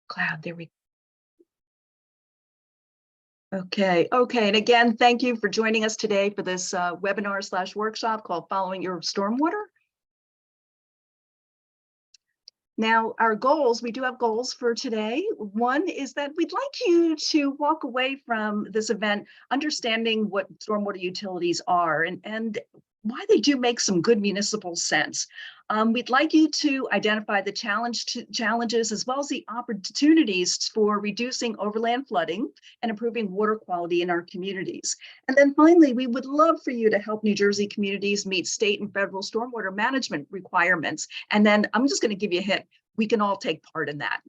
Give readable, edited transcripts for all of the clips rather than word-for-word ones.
Cloud, there we go. Okay, and again, thank you for joining us today for this webinar/workshop called Following Your Stormwater. Now, our goals, we do have goals for today. One is that we'd like you to walk away from this event understanding what stormwater utilities are and why they do make some good municipal sense. We'd like you to identify the challenges as well as the opportunities for reducing overland flooding and improving water quality in our communities. And then finally, we would love for you to help New Jersey communities meet state and federal stormwater management requirements. And then I'm just going to give you a hint. We can all take part in that.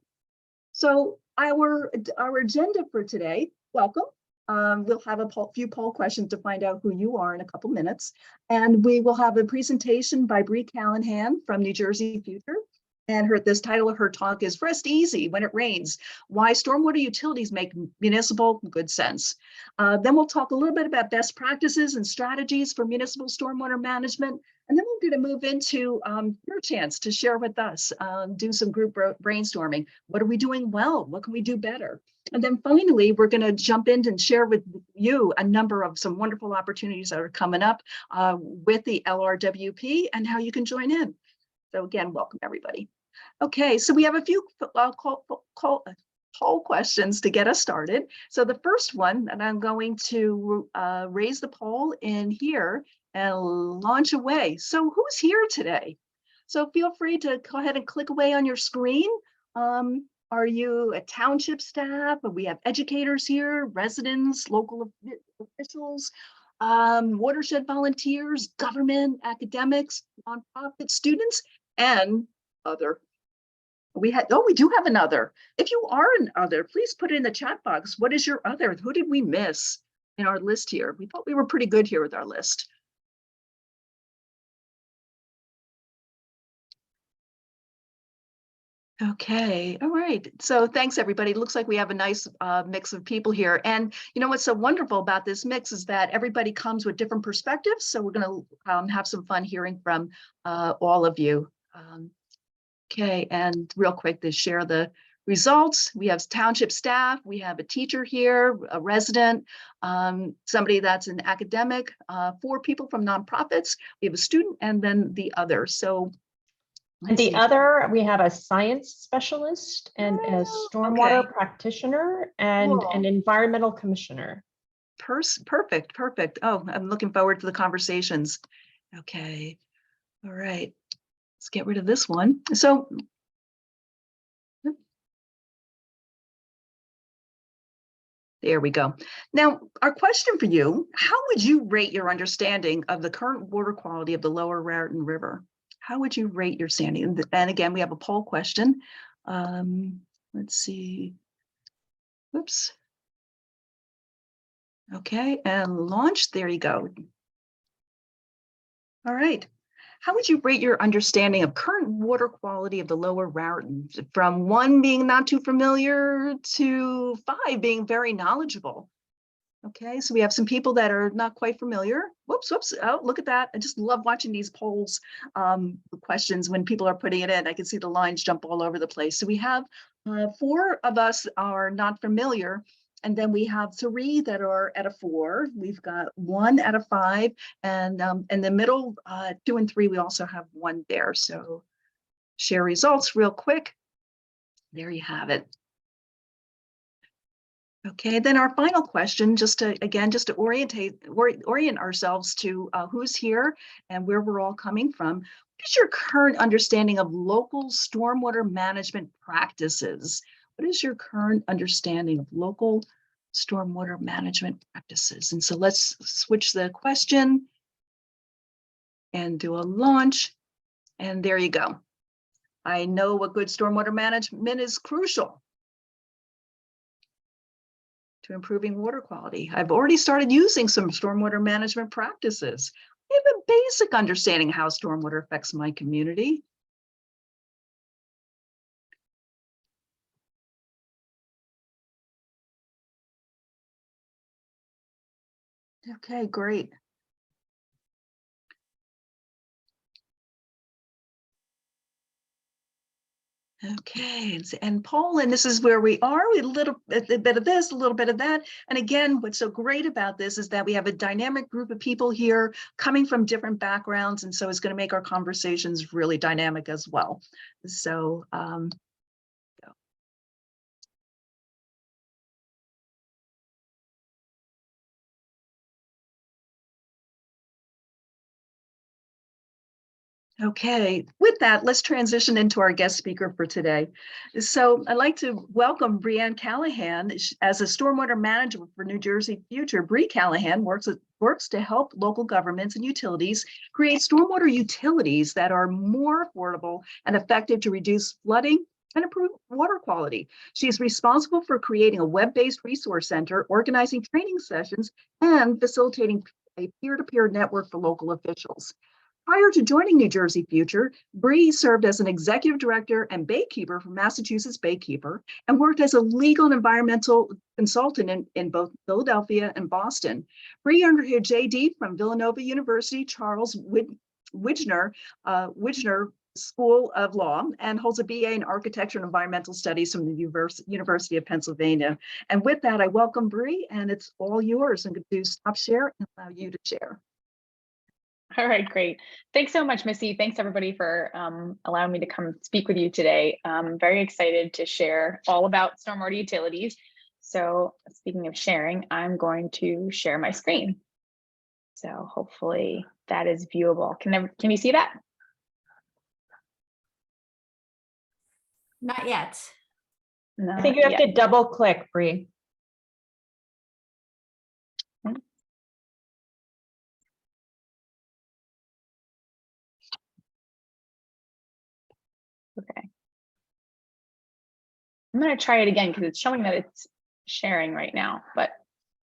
So our agenda for today, welcome. We'll have a few poll questions to find out who you are in a couple minutes. And we will have a presentation by Bree Callahan from NJFuture. And this title of her talk is Rest Easy When It Rains, Why Stormwater Utilities Make Municipal Good Sense. Then we'll talk a little bit about best practices and strategies for municipal stormwater management. And then we're going to move into your chance to share with us, do some group brainstorming. What are we doing well? What can we do better? And then finally, we're going to jump in and share with you a number of some wonderful opportunities that are coming up with the LRWP and how you can join in. So again, welcome everybody. Okay, so we have a few poll questions to get us started. So the first one, and I'm going to raise the poll in here and launch away. So who's here today? So feel free to go ahead and click away on your screen. Are you a township staff? We have educators here, residents, local officials, watershed volunteers, government, academics, nonprofit students, and other. We do have another. If you are an other, please put it in the chat box. What is your other? Who did we miss in our list here? We thought we were pretty good here with our list. Okay, all right. So thanks, everybody. It looks like we have a nice mix of people here. And you know what's so wonderful about this mix is that everybody comes with different perspectives. So we're going to have some fun hearing from all of you. Okay, and real quick to share the results. We have township staff. We have a teacher here, a resident, somebody that's an academic, 4 people from nonprofits. We have a student and then the other. So and the other, we have a science specialist and a stormwater practitioner and an environmental commissioner. Perfect. Oh, I'm looking forward to the conversations. Okay. All right. Let's get rid of this one. So there we go. Now, our question for you, how would you rate your understanding of the current water quality of the Lower Raritan River? How would you rate your standing? And again, we have a poll question. Let's see. Whoops. Okay, and launch. There you go. All right. How would you rate your understanding of current water quality of the Lower Raritan, from 1 being not too familiar to 5 being very knowledgeable? Okay, so we have some people that are not quite familiar. Whoops. Oh, look at that. I just love watching these polls questions when people are putting it in. I can see the lines jump all over the place. So we have 4 of us are not familiar. And then we have 3 that are at a 4. We've got 1 at a 5, and in the middle, 2 and 3, we also have 1 there. So share results real quick. There you have it. Okay, then our final question, just to orient ourselves to who's here and where we're all coming from. What is your current understanding of local stormwater management practices? What is your current understanding of local stormwater management practices? And so let's switch the question and do a launch. And there you go. I know what good stormwater management is crucial to improving water quality. I've already started using some stormwater management practices. I have a basic understanding of how stormwater affects my community. Okay, great. Okay, and Poland, this is where we are. We a bit of this, a little bit of that. And again, what's so great about this is that we have a dynamic group of people here coming from different backgrounds. And so it's going to make our conversations really dynamic as well. So, okay, with that, let's transition into our guest speaker for today. So I'd like to welcome Brianne Callahan as a stormwater manager for NJFuture. Bree Callahan works to help local governments and utilities create stormwater utilities that are more affordable and effective to reduce flooding and improve water quality. She is responsible for creating a web-based resource center, organizing training sessions, and facilitating a peer-to-peer network for local officials. Prior to joining NJFuture, Bree served as an executive director and baykeeper for Massachusetts Baykeeper and worked as a legal and environmental consultant in both Philadelphia and Boston. Bree earned her JD from Villanova University Charles Wijner School of Law and holds a BA in Architecture and Environmental Studies from the University of Pennsylvania. And with that, I welcome Bree, and it's all yours. I'm going to stop share and allow you to share. All right, great. Thanks so much, Missy. Thanks everybody for allowing me to come speak with you today. I'm very excited to share all about stormwater utilities. So speaking of sharing, I'm going to share my screen. So hopefully that is viewable. Can you see that? Not yet. No, I think you have to double click, Bree. Okay. I'm going to try it again because it's showing that it's sharing right now, but.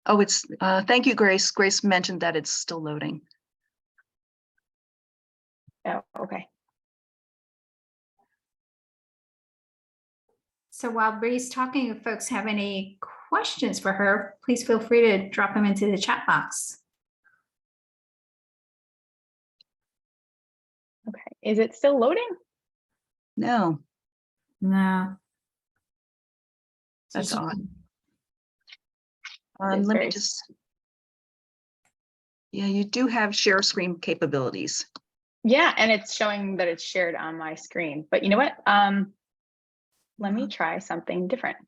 Oh, it's, thank you, Grace. Grace mentioned that it's still loading. Oh, okay. So while Bree's talking, if folks have any questions for her, please feel free to drop them into the chat box. Okay. Is it still loading? No. No. That's odd. It's Let me very- just, yeah, you do have share screen capabilities. Yeah, and it's showing that it's shared on my screen. But you know what? Let me try something different.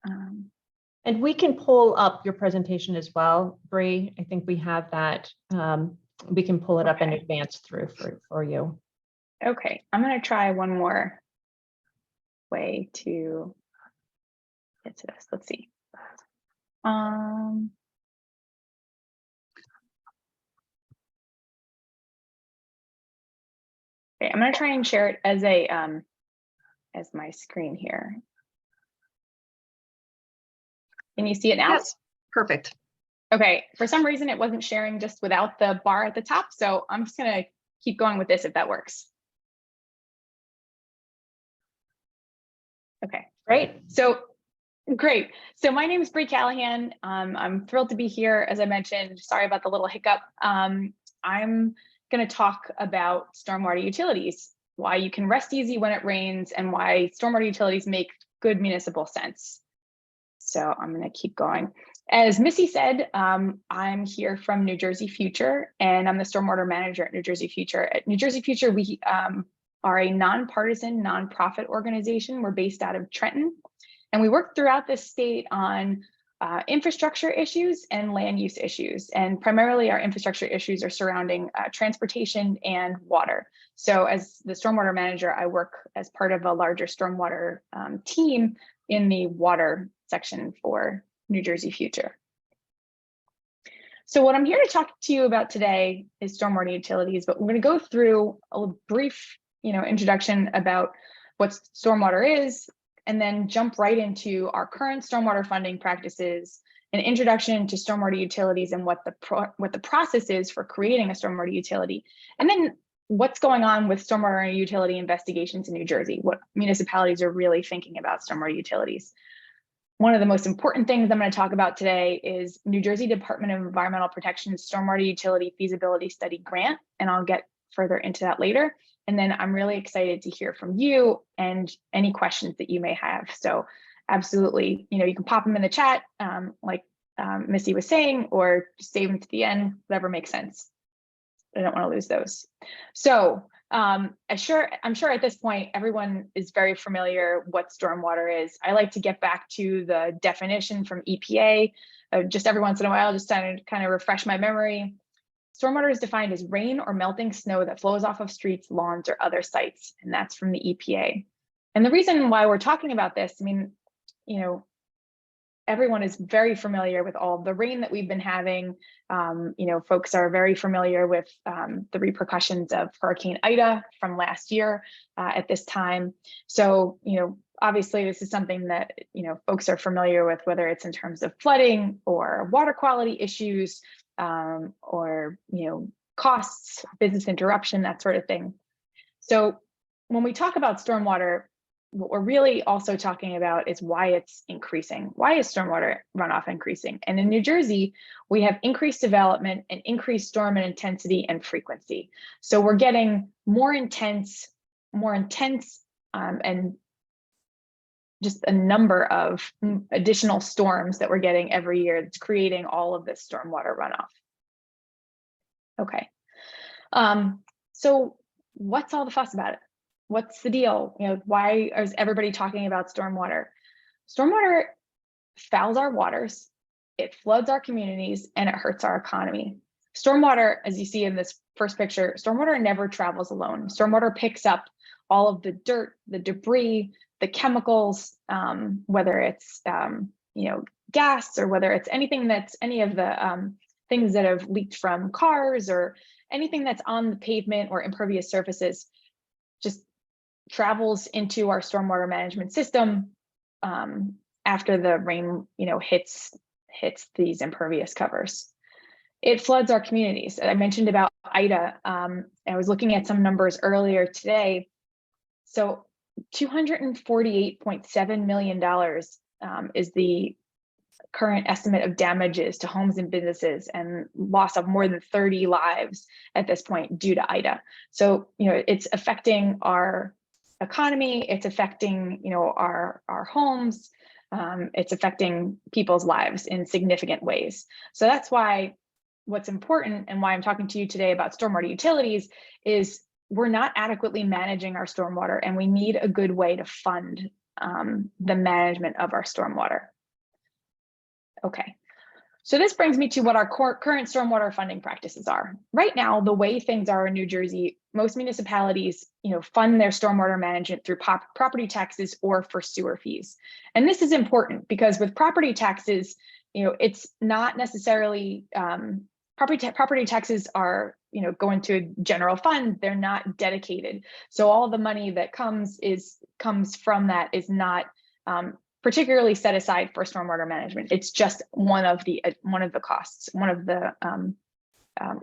And we can pull up your presentation as well, Bree. I think we have that. We can pull it up in advance through for you. Okay, I'm going to try one more way to get to this. Let's see. Okay, I'm going to try and share it as a as my screen here. Can you see it now? Yes, perfect. Okay, for some reason it wasn't sharing just without the bar at the top, so I'm just going to keep going with this if that works. Okay, Great. So great. So my name is Bree Callahan. I'm thrilled to be here. As I mentioned, sorry about the little hiccup. I'm going to talk about stormwater utilities, why you can rest easy when it rains, and why stormwater utilities make good municipal sense. So I'm going to keep going. As Missy said, I'm here from NJFuture, and I'm the stormwater manager at NJFuture. At NJFuture, we are a nonpartisan nonprofit organization. We're based out of Trenton, and we work throughout the state on infrastructure issues and land use issues. And primarily our infrastructure issues are surrounding transportation and water. So as the stormwater manager, I work as part of a larger stormwater team in the water section for NJFuture. So what I'm here to talk to you about today is stormwater utilities, but we're going to go through a brief, introduction about what stormwater is, and then jump right into our current stormwater funding practices, an introduction to stormwater utilities and what the process is for creating a stormwater utility, and then what's going on with stormwater utility investigations in New Jersey, what municipalities are really thinking about stormwater utilities. One of the most important things I'm going to talk about today is New Jersey Department of Environmental Protection's Stormwater Utility Feasibility Study Grant, and I'll get further into that later. And then I'm really excited to hear from you and any questions that you may have. So absolutely, you can pop them in the chat, like Missy was saying, or just save them to the end, whatever makes sense. I don't want to lose those. So I'm sure at this point, everyone is very familiar what stormwater is. I like to get back to the definition from EPA, just every once in a while, just to kind of refresh my memory. Stormwater is defined as rain or melting snow that flows off of streets, lawns, or other sites, and that's from the EPA. And the reason why we're talking about this, I mean, everyone is very familiar with all the rain that we've been having. Folks are very familiar with the repercussions of Hurricane Ida from last year at this time. So, obviously this is something that, folks are familiar with, whether it's in terms of flooding or water quality issues, or, costs, business interruption, that sort of thing. So when we talk about stormwater, what we're really also talking about is why it's increasing. Why is stormwater runoff increasing? And in New Jersey, we have increased development and increased storm and intensity and frequency. So we're getting more intense, and just a number of additional storms that we're getting every year that's creating all of this stormwater runoff. Okay, so what's all the fuss about it? What's the deal? Why is everybody talking about stormwater? Stormwater fouls our waters, it floods our communities, and it hurts our economy. Stormwater, as you see in this first picture, stormwater never travels alone. Stormwater picks up all of the dirt, the debris, the chemicals, whether it's gas, or whether it's anything that's any of the things that have leaked from cars, or anything that's on the pavement or impervious surfaces, just travels into our stormwater management system after the rain hits these impervious covers. It floods our communities. I mentioned about Ida. I was looking at some numbers earlier today. So $248.7 million is the current estimate of damages to homes and businesses, and loss of more than 30 lives at this point due to Ida. So, it's affecting our economy, it's affecting, our homes, it's affecting people's lives in significant ways. So that's why what's important, and why I'm talking to you today about stormwater utilities, is we're not adequately managing our stormwater, and we need a good way to fund the management of our stormwater. Okay, so this brings me to what our current stormwater funding practices are. Right now, the way things are in New Jersey, most municipalities, fund their stormwater management through property taxes or for sewer fees. And this is important because with property taxes, it's not necessarily, property taxes are, go into a general fund, they're not dedicated. So all the money that comes from that is not particularly set aside for stormwater management. It's just one of the costs,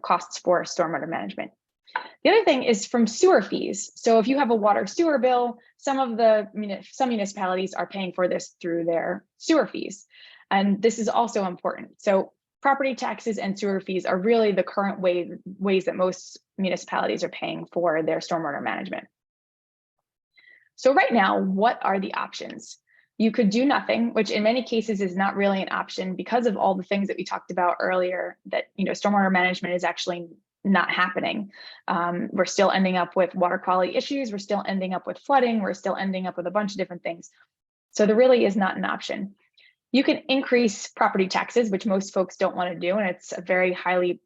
costs for stormwater management. The other thing is from sewer fees. So if you have a water sewer bill, some municipalities are paying for this through their sewer fees. And this is also important. So property taxes and sewer fees are really the current ways that most municipalities are paying for their stormwater management. So right now, what are the options? You could do nothing, which in many cases is not really an option because of all the things that we talked about earlier, that stormwater management is actually not happening. We're still ending up with water quality issues. We're still ending up with flooding. We're still ending up with a bunch of different things. So there really is not an option. You can increase property taxes, which most folks don't want to do, and it's a very highly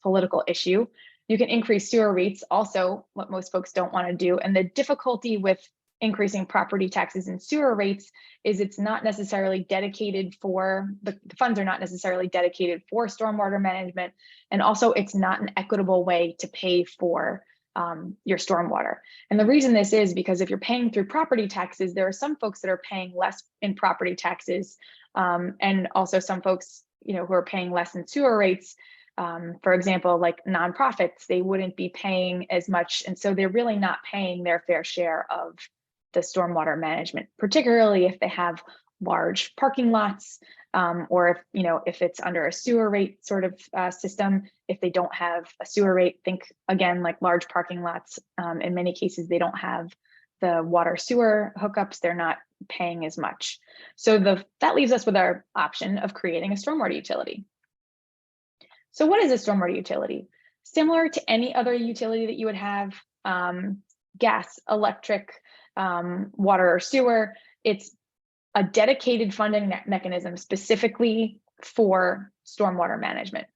political issue. You can increase sewer rates, also what most folks don't want to do. And the difficulty with increasing property taxes and sewer rates is it's not necessarily dedicated for, the funds are not necessarily dedicated for stormwater management. And also it's not an equitable way to pay for your stormwater. And the reason this is because if you're paying through property taxes, there are some folks that are paying less in property taxes, and also some folks who are paying less in sewer rates. For example, like nonprofits, they wouldn't be paying as much. And so they're really not paying their fair share of the stormwater management, particularly if they have large parking lots, or if it's under a sewer rate sort of system. If they don't have a sewer rate, think again like large parking lots. In many cases, they don't have the water sewer hookups. They're not paying as much. So that leaves us with our option of creating a stormwater utility. So what is a stormwater utility? Similar to any other utility that you would have, gas, electric, water or sewer, it's a dedicated funding mechanism specifically for stormwater management.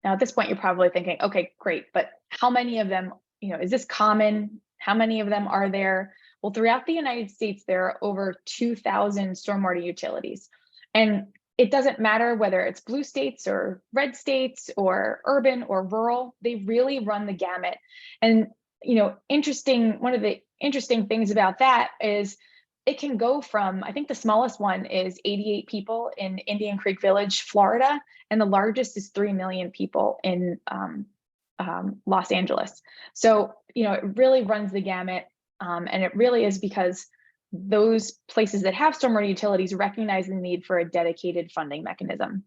Now, at this point, you're probably thinking, okay, great, but how many of them, is this common? How many of them are there? Well, throughout the United States, there are over 2,000 stormwater utilities. And it doesn't matter whether it's blue states or red states or urban or rural, they really run the gamut. And one of the interesting things about that is it can go from, I think the smallest one is 88 people in Indian Creek Village, Florida, and the largest is 3 million people in Los Angeles. So, it really runs the gamut. And it really is because those places that have stormwater utilities recognize the need for a dedicated funding mechanism.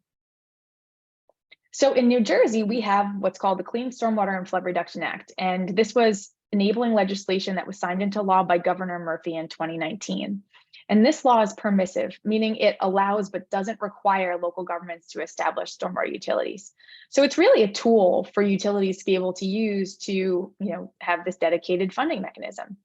So in New Jersey, we have what's called the Clean Stormwater and Flood Reduction Act. And this was enabling legislation that was signed into law by Governor Murphy in 2019. And this law is permissive, meaning it allows but doesn't require local governments to establish stormwater utilities. So it's really a tool for utilities to be able to use to, have this dedicated funding mechanism.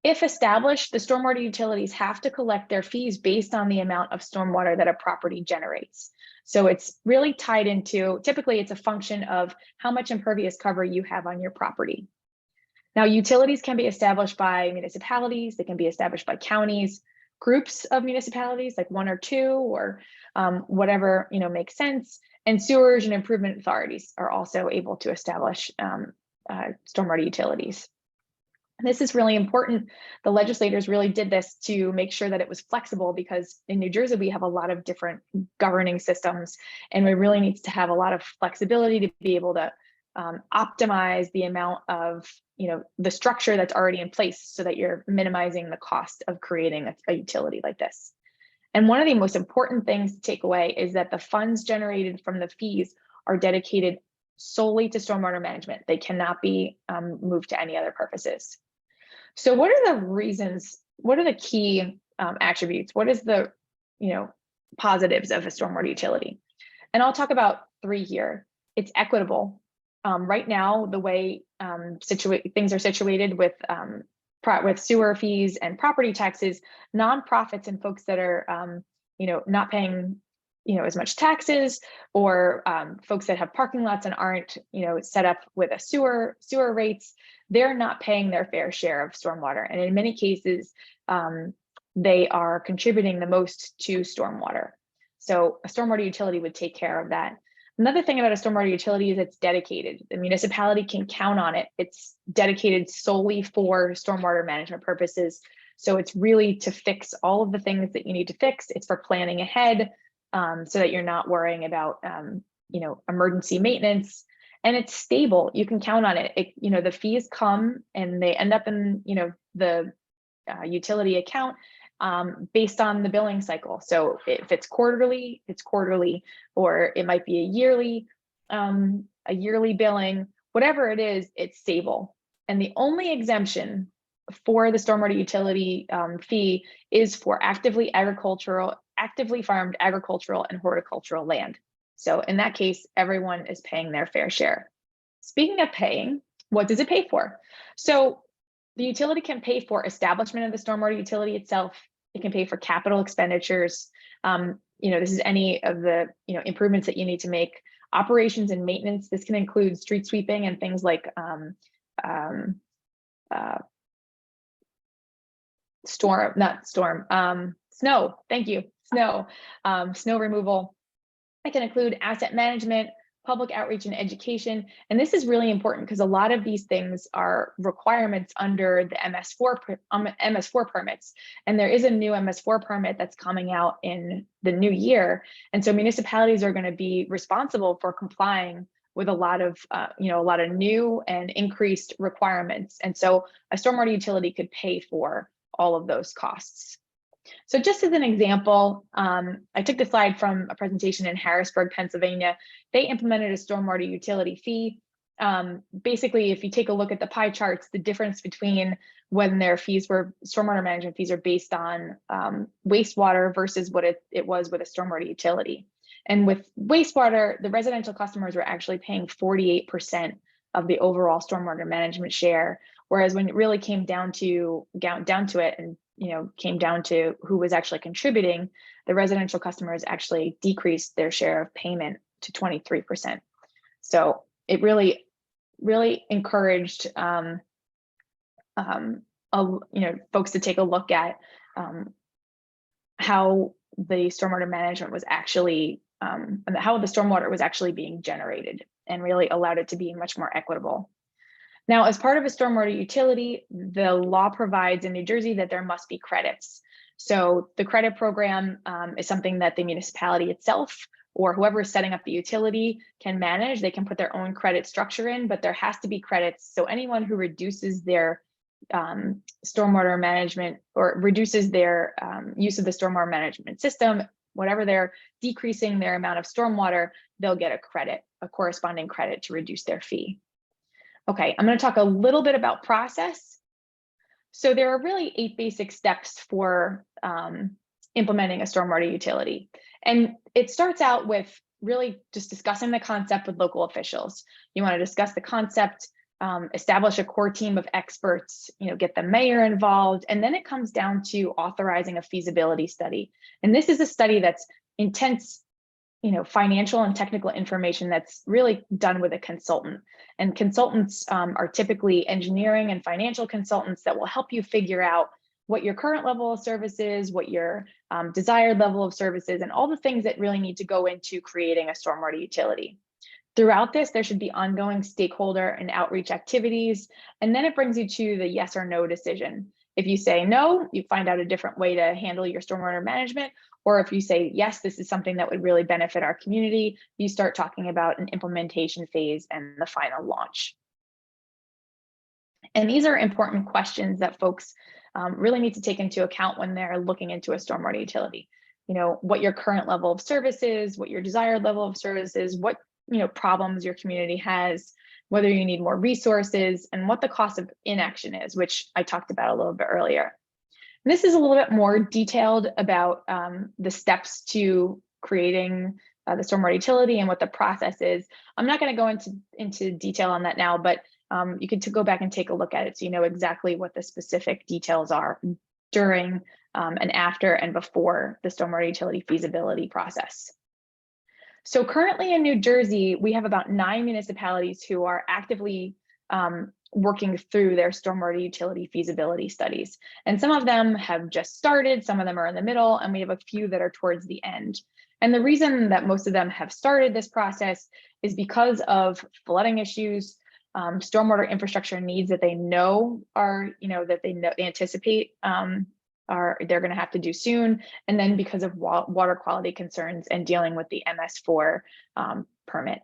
If established, the stormwater utilities have to collect their fees based on the amount of stormwater that a property generates. So it's really tied into, typically it's a function of how much impervious cover you have on your property. Now, utilities can be established by municipalities, they can be established by counties, groups of municipalities, like 1 or 2, or whatever makes sense. And sewers and improvement authorities are also able to establish stormwater utilities. This is really important. The legislators really did this to make sure that it was flexible, because in New Jersey, we have a lot of different governing systems, and we really need to have a lot of flexibility to be able to optimize the amount of, the structure that's already in place so that you're minimizing the cost of creating a utility like this. And one of the most important things to take away is that the funds generated from the fees are dedicated solely to stormwater management. They cannot be moved to any other purposes. So what are the reasons, what are the key attributes? What is the, positives of a stormwater utility? And I'll talk about 3 here. It's equitable. Right now, the way things are situated with sewer fees and property taxes, nonprofits and folks that are, not paying, as much taxes, or folks that have parking lots and aren't, set up with a sewer rates, they're not paying their fair share of stormwater. And in many cases, they are contributing the most to stormwater. So a stormwater utility would take care of that. Another thing about a stormwater utility is it's dedicated. The municipality can count on it. It's dedicated solely for stormwater management purposes. So it's really to fix all of the things that you need to fix. It's for planning ahead, so that you're not worrying about, emergency maintenance. And it's stable. You can count on it. The fees come and they end up in, the utility account based on the billing cycle. So if it's quarterly, or it might be a yearly billing, whatever it is, it's stable. And the only exemption for the stormwater utility fee is for actively farmed agricultural and horticultural land. So in that case, everyone is paying their fair share. Speaking of paying, what does it pay for? So the utility can pay for establishment of the stormwater utility itself. It can pay for capital expenditures. This is any of the improvements that you need to make. Operations and maintenance. This can include street sweeping and things like snow. Thank you. Snow removal. It can include asset management, public outreach and education. And this is really important because a lot of these things are requirements under the MS4 permits. And there is a new MS4 permit that's coming out in the new year. And so municipalities are going to be responsible for complying with a lot of new and increased requirements. And so a stormwater utility could pay for all of those costs. So just as an example, I took the slide from a presentation in Harrisburg, Pennsylvania. They implemented a stormwater utility fee. Basically, if you take a look at the pie charts, the difference between when their fees were, stormwater management fees are based on wastewater versus what it was with a stormwater utility. And with wastewater, the residential customers were actually paying 48% of the overall stormwater management share. Whereas when it really came down to it and came down to who was actually contributing, the residential customers actually decreased their share of payment to 23%. So it really encouraged folks to take a look at how the stormwater management was actually how the stormwater was actually being generated, and really allowed it to be much more equitable. Now, as part of a stormwater utility, the law provides in New Jersey that there must be credits. So the credit program is something that the municipality itself or whoever is setting up the utility can manage. They can put their own credit structure in, but there has to be credits. So anyone who reduces their stormwater management or reduces their use of the stormwater management system, whatever they're decreasing their amount of stormwater, they'll get a credit, a corresponding credit to reduce their fee. Okay, I'm going to talk a little bit about process. So there are really 8 basic steps for implementing a stormwater utility. And it starts out with really just discussing the concept with local officials. You want to discuss the concept, establish a core team of experts, get the mayor involved, and then it comes down to authorizing a feasibility study. And this is a study that's intense, financial and technical information that's really done with a consultant. And consultants are typically engineering and financial consultants that will help you figure out what your current level of service is, what your desired level of service is, and all the things that really need to go into creating a stormwater utility. Throughout this, there should be ongoing stakeholder and outreach activities, and then it brings you to the yes or no decision. If you say no, you find out a different way to handle your stormwater management, or if you say, yes, this is something that would really benefit our community, you start talking about an implementation phase and the final launch. And these are important questions that folks really need to take into account when they're looking into a stormwater utility. What your current level of service is, what your desired level of service is, what problems your community has, whether you need more resources, and what the cost of inaction is, which I talked about a little bit earlier. And this is a little bit more detailed about the steps to creating the stormwater utility and what the process is. I'm not going to go into detail on that now, but you can go back and take a look at it so you know exactly what the specific details are during and after and before the stormwater utility feasibility process. So currently in New Jersey, we have about 9 municipalities who are actively working through their stormwater utility feasibility studies. And some of them have just started, some of them are in the middle, and we have a few that are towards the end. And the reason that most of them have started this process is because of flooding issues, stormwater infrastructure needs that they know are, they anticipate they're going to have to do soon, and then because of water quality concerns and dealing with the MS4 permit.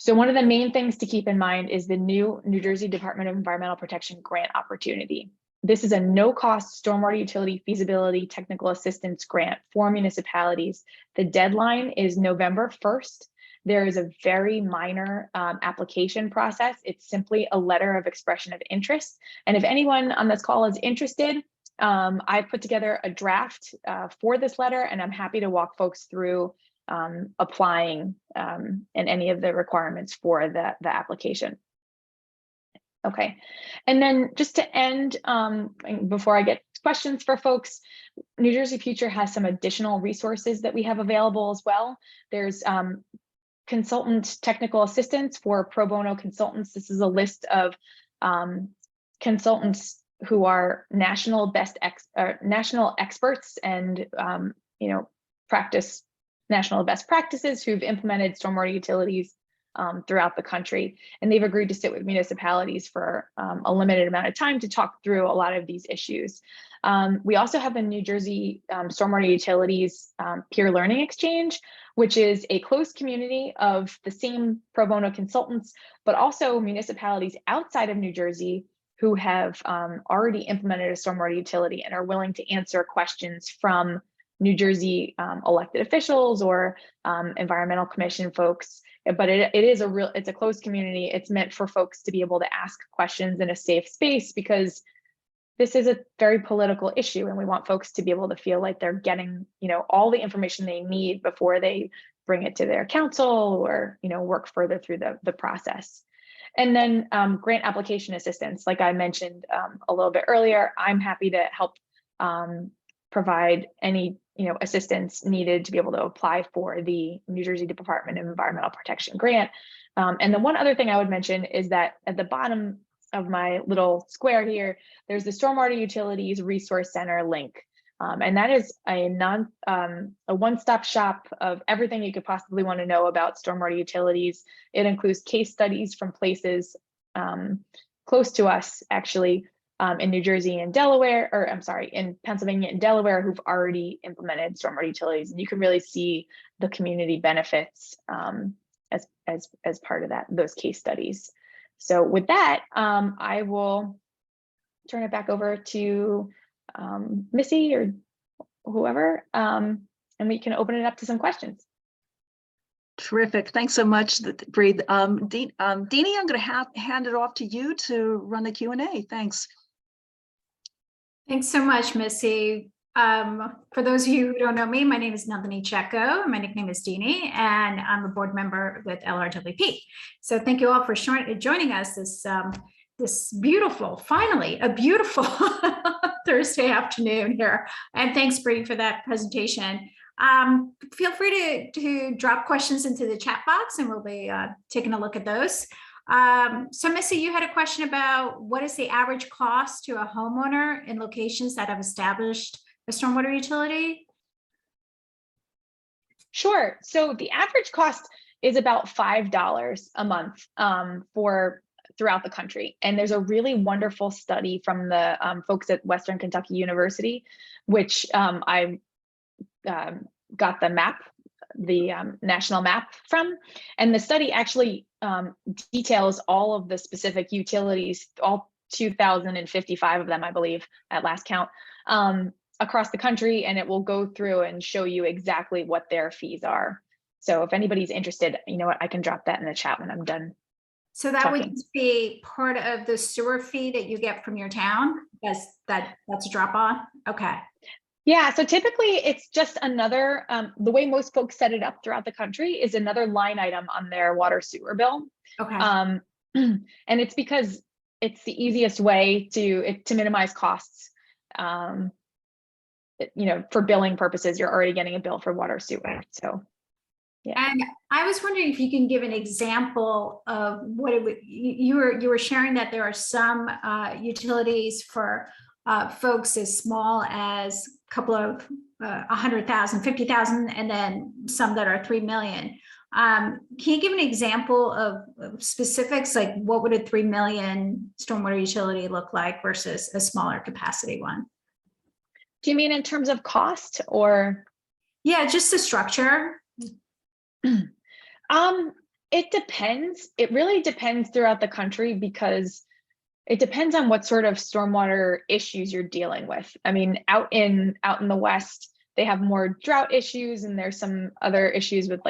So one of the main things to keep in mind is the new New Jersey Department of Environmental Protection grant opportunity. This is a no-cost stormwater utility feasibility technical assistance grant for municipalities. The deadline is November 1st. There is a very minor application process. It's simply a letter of expression of interest. And if anyone on this call is interested, I put together a draft for this letter, and I'm happy to walk folks through applying and any of the requirements for the application. Okay, and then just to end, before I get questions for folks, NJFuture has some additional resources that we have available as well. There's consultant technical assistance for pro bono consultants. This is a list of consultants who are national experts and practice national best practices who've implemented stormwater utilities throughout the country, and they've agreed to sit with municipalities for a limited amount of time to talk through a lot of these issues. We also have the New Jersey Stormwater Utilities Peer Learning Exchange, which is a closed community of the same pro bono consultants, but also municipalities outside of New Jersey who have already implemented a stormwater utility and are willing to answer questions from New Jersey elected officials or environmental commission folks. But it's a closed community. It's meant for folks to be able to ask questions in a safe space, because this is a very political issue, and we want folks to be able to feel like they're getting, all the information they need before they bring it to their council or, work further through the process. And then grant application assistance, like I mentioned a little bit earlier, I'm happy to help provide any assistance needed to be able to apply for the New Jersey Department of Environmental Protection grant. And the one other thing I would mention is that at the bottom of my little square here, there's the Stormwater Utilities Resource Center link. And that is a one-stop shop of everything you could possibly want to know about stormwater utilities. It includes case studies from places close to us, actually, in New Jersey and Delaware, or I'm sorry, in Pennsylvania and Delaware, who've already implemented stormwater utilities. And you can really see the community benefits as part of those case studies. So with that, I will turn it back over to Missy or whoever, and we can open it up to some questions. Terrific. Thanks so much, Bree. Deanie, I'm going to hand it off to you to run the Q&A. Thanks. Thanks so much, Missy. For those of you who don't know me, my name is Nandini Checco. My nickname is Deanie, and I'm a board member with LRWP. So thank you all for joining us this beautiful, finally, a beautiful Thursday afternoon here. And thanks, Bree, for that presentation. Feel free to drop questions into the chat box, and we'll be taking a look at those. So Missy, you had a question about what is the average cost to a homeowner in locations that have established a stormwater utility? Sure. So the average cost is about $5 a month throughout the country. And there's a really wonderful study from the folks at Western Kentucky University, which I got the map, the national map from. And the study actually details all of the specific utilities, all 2,055 of them, I believe, at last count, across the country. And it will go through and show you exactly what their fees are. So if anybody's interested, you know what, I can drop that in the chat when I'm done. So that talking. would be part of the sewer fee that you get from your town? That's a drop on? Okay. Yeah, so typically it's just another, the way most folks set it up throughout the country is another line item on their water sewer bill. Okay. And it's because it's the easiest way to minimize costs. For billing purposes, you're already getting a bill for water sewer. So, yeah. And I was wondering if you can give an example of what it would, you were sharing that there are some utilities for folks as small as a couple of 100,000, 50,000, and then some that are 3 million. Can you give an example of specifics, like what would a 3 million stormwater utility look like versus a smaller capacity one? Do you mean in terms of cost or? Yeah, just the structure. It depends. It really depends throughout the country, because it depends on what sort of stormwater issues you're dealing with. I mean, out in the West, they have more drought issues, and there's some other issues with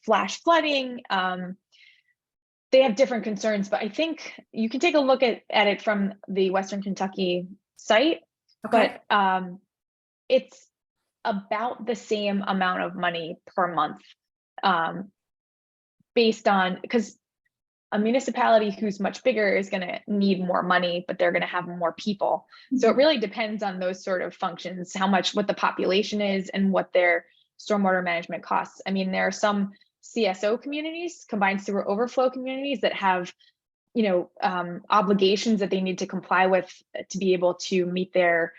flash flooding. They have different concerns, but I think you can take a look at it from the Western Kentucky site. Okay. But it's about the same amount of money per month, based on, because a municipality who's much bigger is going to need more money, but they're going to have more people. Mm-hmm. So it really depends on those sort of functions, what the population is and what their stormwater management costs. I mean, there are some CSO communities, combined sewer overflow communities, that have obligations that they need to comply with to be able to meet their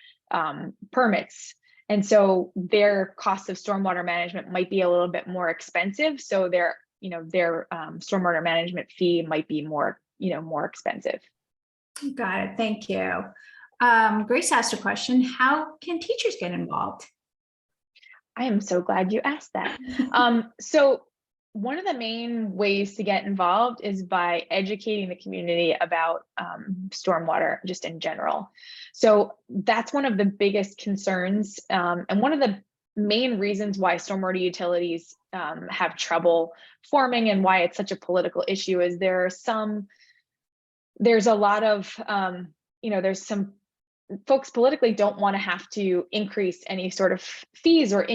permits. And so their cost of stormwater management might be a little bit more expensive. So their stormwater management fee might be more expensive. Got it. Thank you. Grace asked a question. How can teachers get involved? I am so glad you asked that. So one of the main ways to get involved is by educating the community about stormwater just in general. So that's one of the biggest concerns, and one of the main reasons why stormwater utilities have trouble forming and why it's such a political issue is there's a lot of, there's some folks politically don't want to have to increase any sort of fees or,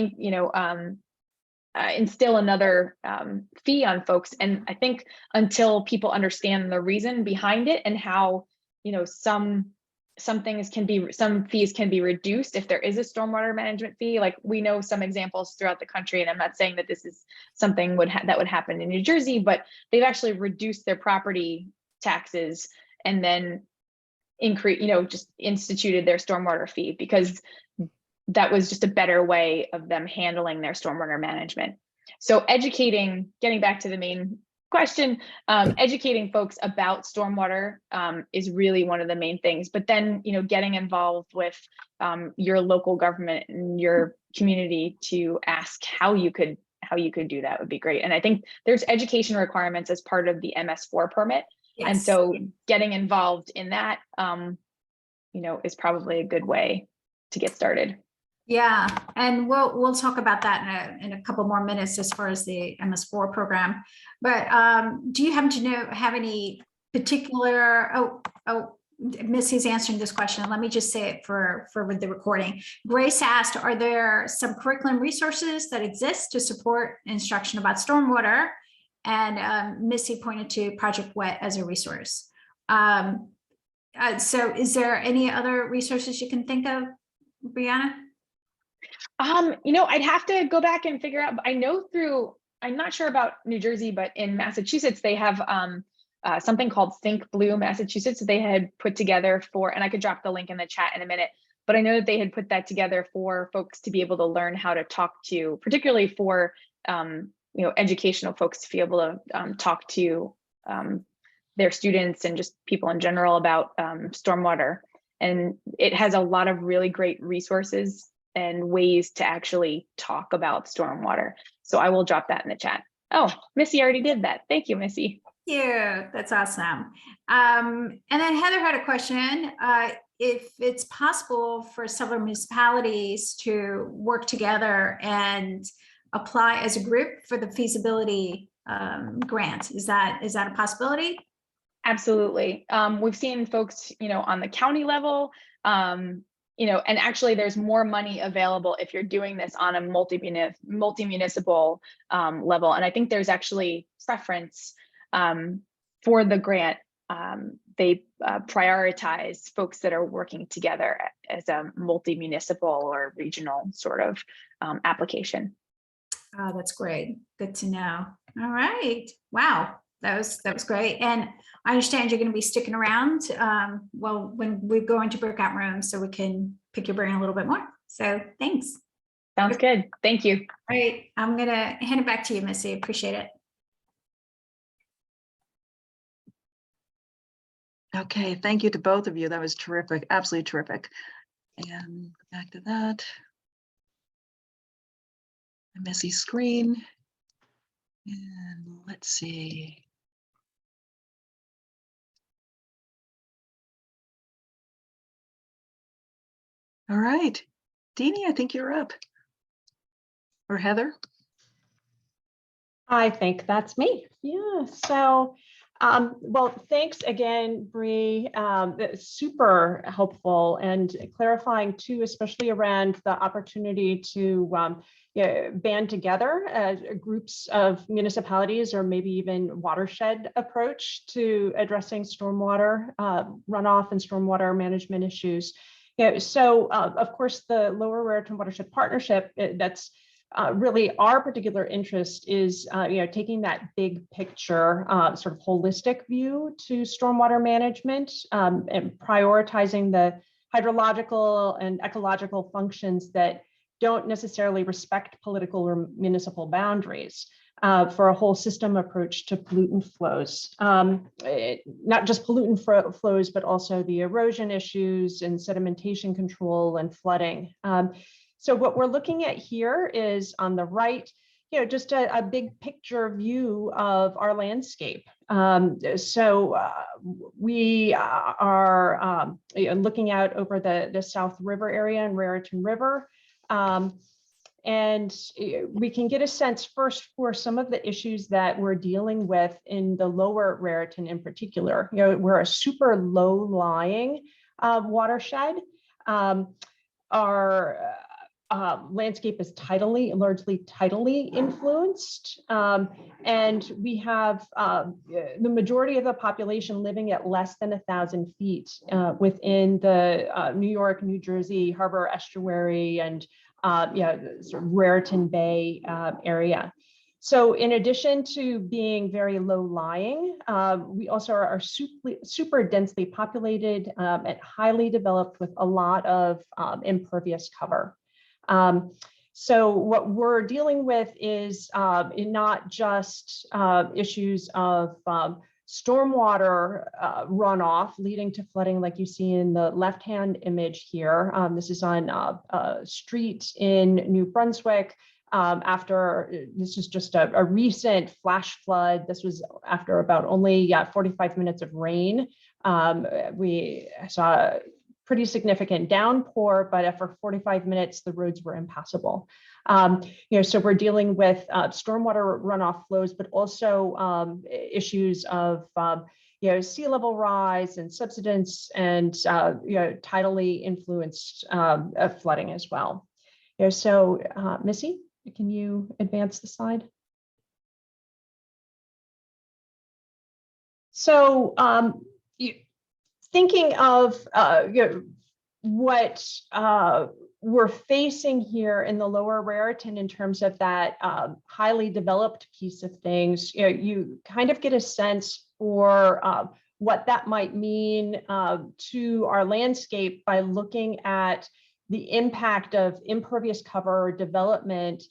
instill another fee on folks. And I think until people understand the reason behind it and how, some fees can be reduced if there is a stormwater management fee. Like we know some examples throughout the country, and I'm not saying that this is something that would happen in New Jersey, but they've actually reduced their property taxes and then just instituted their stormwater fee because that was just a better way of them handling their stormwater management. So getting back to the main question, educating folks about stormwater is really one of the main things, but then, getting involved with your local government and your community to ask how you could do that would be great. And I think there's education requirements as part of the MS4 permit. Yes. And so getting involved in that, is probably a good way to get started. Yeah, and we'll talk about that in a couple more minutes as far as the MS4 program. But do you happen to have any particular? Missy's answering this question. Let me just say it for the recording. Grace asked, are there some curriculum resources that exist to support instruction about stormwater? And Missy pointed to Project WET as a resource. So is there any other resources you can think of, Brianne? I'd have to go back and figure out, but I'm not sure about New Jersey, but in Massachusetts, they have something called Think Blue Massachusetts that they had put together and I could drop the link in the chat in a minute, but I know that they had put that together for folks to be able to learn how to talk to, particularly for, educational folks to be able to talk to their students and just people in general about stormwater. And it has a lot of really great resources and ways to actually talk about stormwater. So I will drop that in the chat. Oh, Missy already did that. Thank you, Missy. Yeah, that's awesome. And then Heather had a question. If it's possible for several municipalities to work together and apply as a group for the feasibility grant, is that a possibility? Absolutely. We've seen folks, on the county level, and actually there's more money available if you're doing this on a multi-municipal level. And I think there's actually preference for the grant. They prioritize folks that are working together as a multi-municipal or regional sort of application. Oh, that's great. Good to know. All right. Wow. That was great. And I understand you're going to be sticking around when we go into breakout rooms so we can pick your brain a little bit more. So thanks. Sounds good. Thank you. All right. I'm going to hand it back to you, Missy. Appreciate it. Okay. Thank you to both of you. That was terrific. Absolutely terrific. And back to that. Messy screen. And let's see. All right, Deanie, I think you're up. Or Heather? I think that's me. Yeah. So, well, thanks again, Bree. Super helpful and clarifying too, especially around the opportunity to band together groups of municipalities or maybe even watershed approach to addressing stormwater runoff and stormwater management issues. So of course, the Lower Raritan Watershed Partnership, that's really our particular interest is taking that big picture sort of holistic view to stormwater management and prioritizing the hydrological and ecological functions that don't necessarily respect political or municipal boundaries for a whole system approach to pollutant flows. Not just pollutant flows, but also the erosion issues and sedimentation control and flooding. So what we're looking at here is on the right, just a big picture view of our landscape. We are looking out over the South River area and Raritan River. And we can get a sense first for some of the issues that we're dealing with in the Lower Raritan in particular. We're a super low-lying watershed. Our landscape is largely tidally influenced. And we have the majority of the population living at less than 1,000 feet within the New York, New Jersey harbor estuary and sort of Raritan Bay area. So in addition to being very low lying, we also are super densely populated and highly developed with a lot of impervious cover. So what we're dealing with is not just issues of stormwater runoff leading to flooding like you see in the left-hand image here. This is on a street in New Brunswick. This is just a recent flash flood. This was after about only 45 minutes of rain. We saw pretty significant downpour, but after 45 minutes, the roads were impassable. So we're dealing with stormwater runoff flows, but also issues of sea level rise and subsidence and tidally influenced flooding as well. So Missy, can you advance the slide? So thinking of what we're facing here in the Lower Raritan in terms of that highly developed piece of things, you kind of get a sense for what that might mean to our landscape by looking at the impact of impervious cover development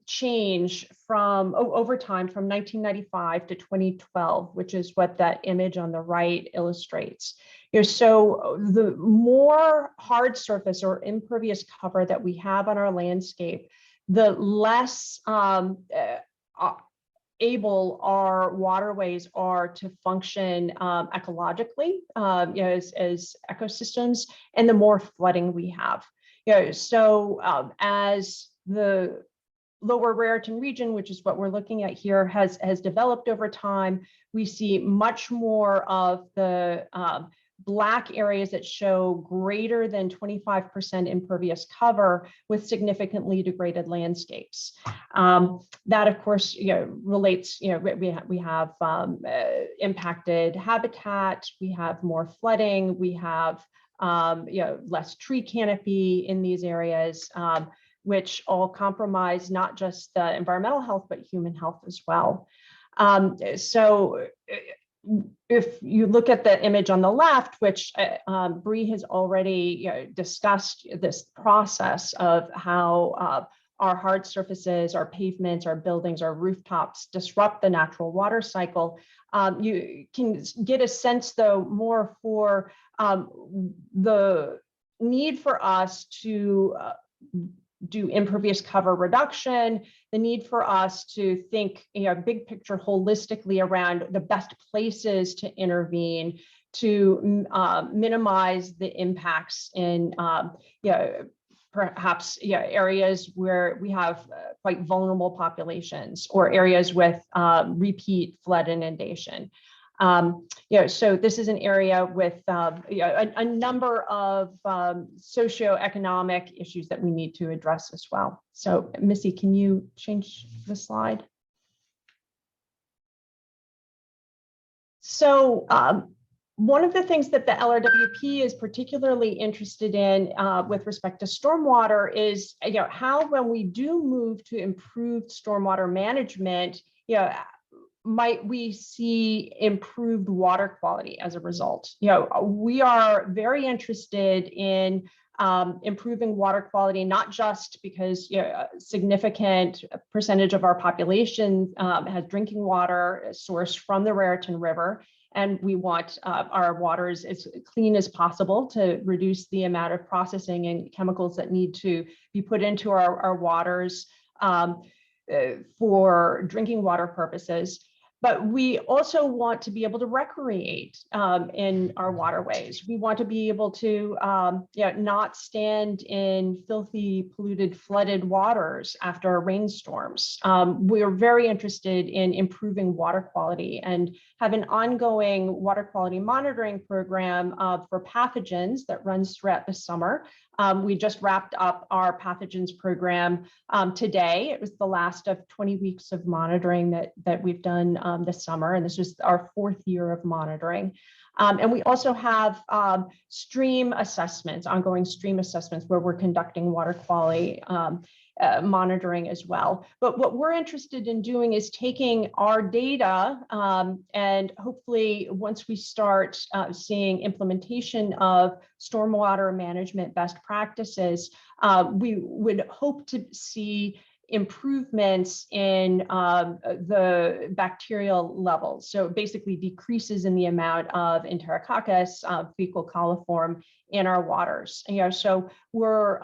change from over time from 1995 to 2012, which is what that image on the right illustrates. So the more hard surface or impervious cover that we have on our landscape, the less able our waterways are to function ecologically as ecosystems, and the more flooding we have. So as the Lower Raritan region, which is what we're looking at here, has developed over time, we see much more of the black areas that show greater than 25% impervious cover with significantly degraded landscapes. That, of course, relates. We have impacted habitat. We have more flooding. We have less tree canopy in these areas, which all compromise not just the environmental health, but human health as well. So if you look at the image on the left, which Bree has already discussed this process of how our hard surfaces, our pavements, our buildings, our rooftops disrupt the natural water cycle, you can get a sense, though, more for the need for us to do impervious cover reduction, the need for us to think big picture holistically around the best places to intervene to minimize the impacts in perhaps areas where we have quite vulnerable populations or areas with repeat flood inundation. So this is an area with a number of socioeconomic issues that we need to address as well. So Missy, can you change the slide? So one of the things that the LRWP is particularly interested in with respect to stormwater is how, when we do move to improved stormwater management, might we see improved water quality as a result? We are very interested in improving water quality, not just because a significant percentage of our population has drinking water sourced from the Raritan River, and we want our waters as clean as possible to reduce the amount of processing and chemicals that need to be put into our waters. for drinking water purposes. But we also want to be able to recreate in our waterways. We want to be able to not stand in filthy, polluted, flooded waters after rainstorms. We're very interested in improving water quality and have an ongoing water quality monitoring program for pathogens that runs throughout the summer. We just wrapped up our pathogens program today. It was the last of 20 weeks of monitoring that we've done this summer, and this was our 4th year of monitoring. And we also have stream assessments, ongoing stream assessments, where we're conducting water quality monitoring as well. But what we're interested in doing is taking our data and hopefully once we start seeing implementation of stormwater management best practices, we would hope to see improvements in the bacterial levels. So basically decreases in the amount of Enterococcus fecal coliform in our waters. So we're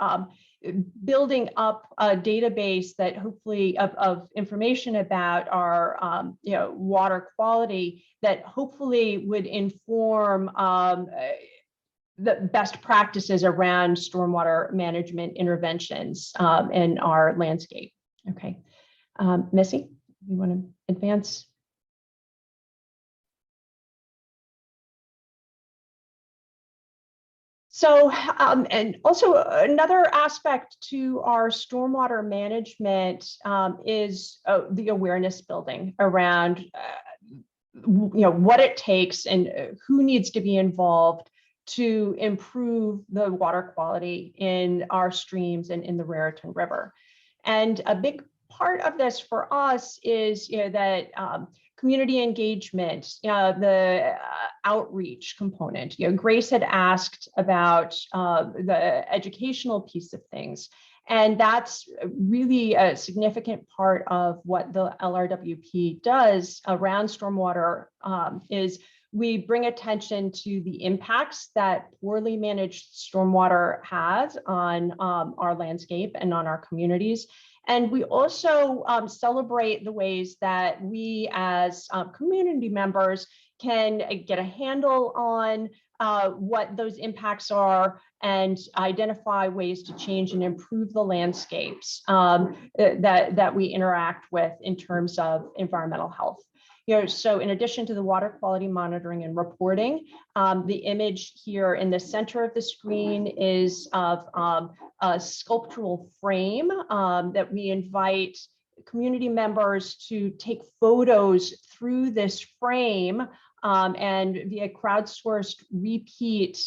building up a database that hopefully of information about our water quality that hopefully would inform the best practices around stormwater management interventions in our landscape. Okay, Missy, you want to advance? So, and also another aspect to our stormwater management is the awareness building around, what it takes and who needs to be involved to improve the water quality in our streams and in the Raritan River. And a big part of this for us is that community engagement, the outreach component. Grace had asked about the educational piece of things. And that's really a significant part of what the LRWP does around stormwater is we bring attention to the impacts that poorly managed stormwater has on our landscape and on our communities. And we also celebrate the ways that we as community members can get a handle on what those impacts are and identify ways to change and improve the landscapes that we interact with in terms of environmental health. So in addition to the water quality monitoring and reporting, the image here in the center of the screen is of a sculptural frame that we invite community members to take photos through this frame and via crowdsourced repeat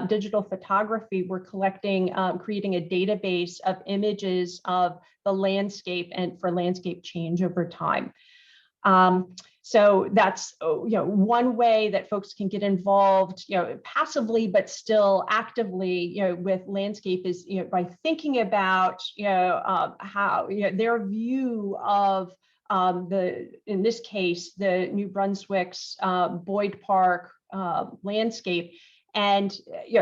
digital photography, we're collecting, creating a database of images of the landscape and for landscape change over time. So that's one way that folks can get involved, passively but still actively, with landscape is by thinking about how their view of in this case the New Brunswick's Boyd Park landscape, and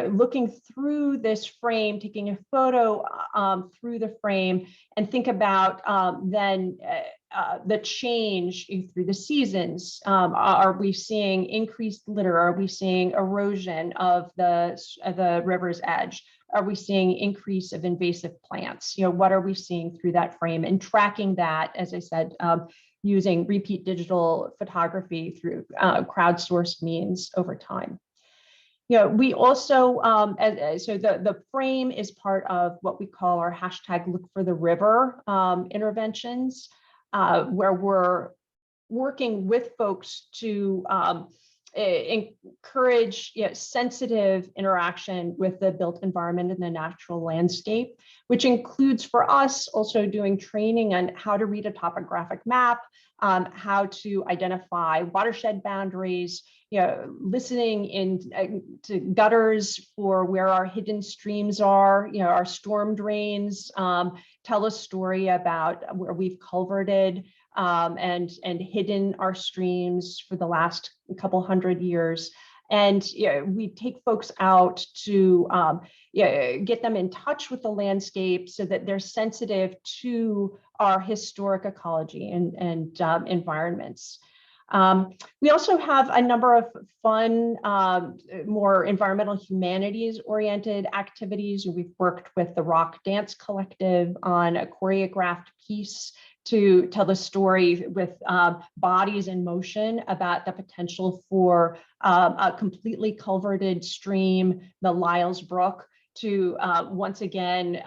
looking through this frame, taking a photo through the frame, and think about then the change through the seasons. Are we seeing increased litter? Are we seeing erosion of the river's edge? Are we seeing increase of invasive plants? What are we seeing through that frame? And tracking that, as I said, using repeat digital photography through crowdsourced means over time. We also, so the frame is part of what we call our hashtag Look for the River interventions, where we're working with folks to encourage sensitive interaction with the built environment and the natural landscape, which includes for us also doing training on how to read a topographic map, how to identify watershed boundaries, listening in to gutters for where our hidden streams are, our storm drains, tell a story about where we've culverted and hidden our streams for the last couple hundred years. And we take folks out to get them in touch with the landscape so that they're sensitive to our historic ecology and environments. We also have a number of fun, more environmental humanities oriented activities. We've worked with the Rock Dance Collective on a choreographed piece to tell the story with bodies in motion about the potential for a completely culverted stream, the Lyles Brook, to once again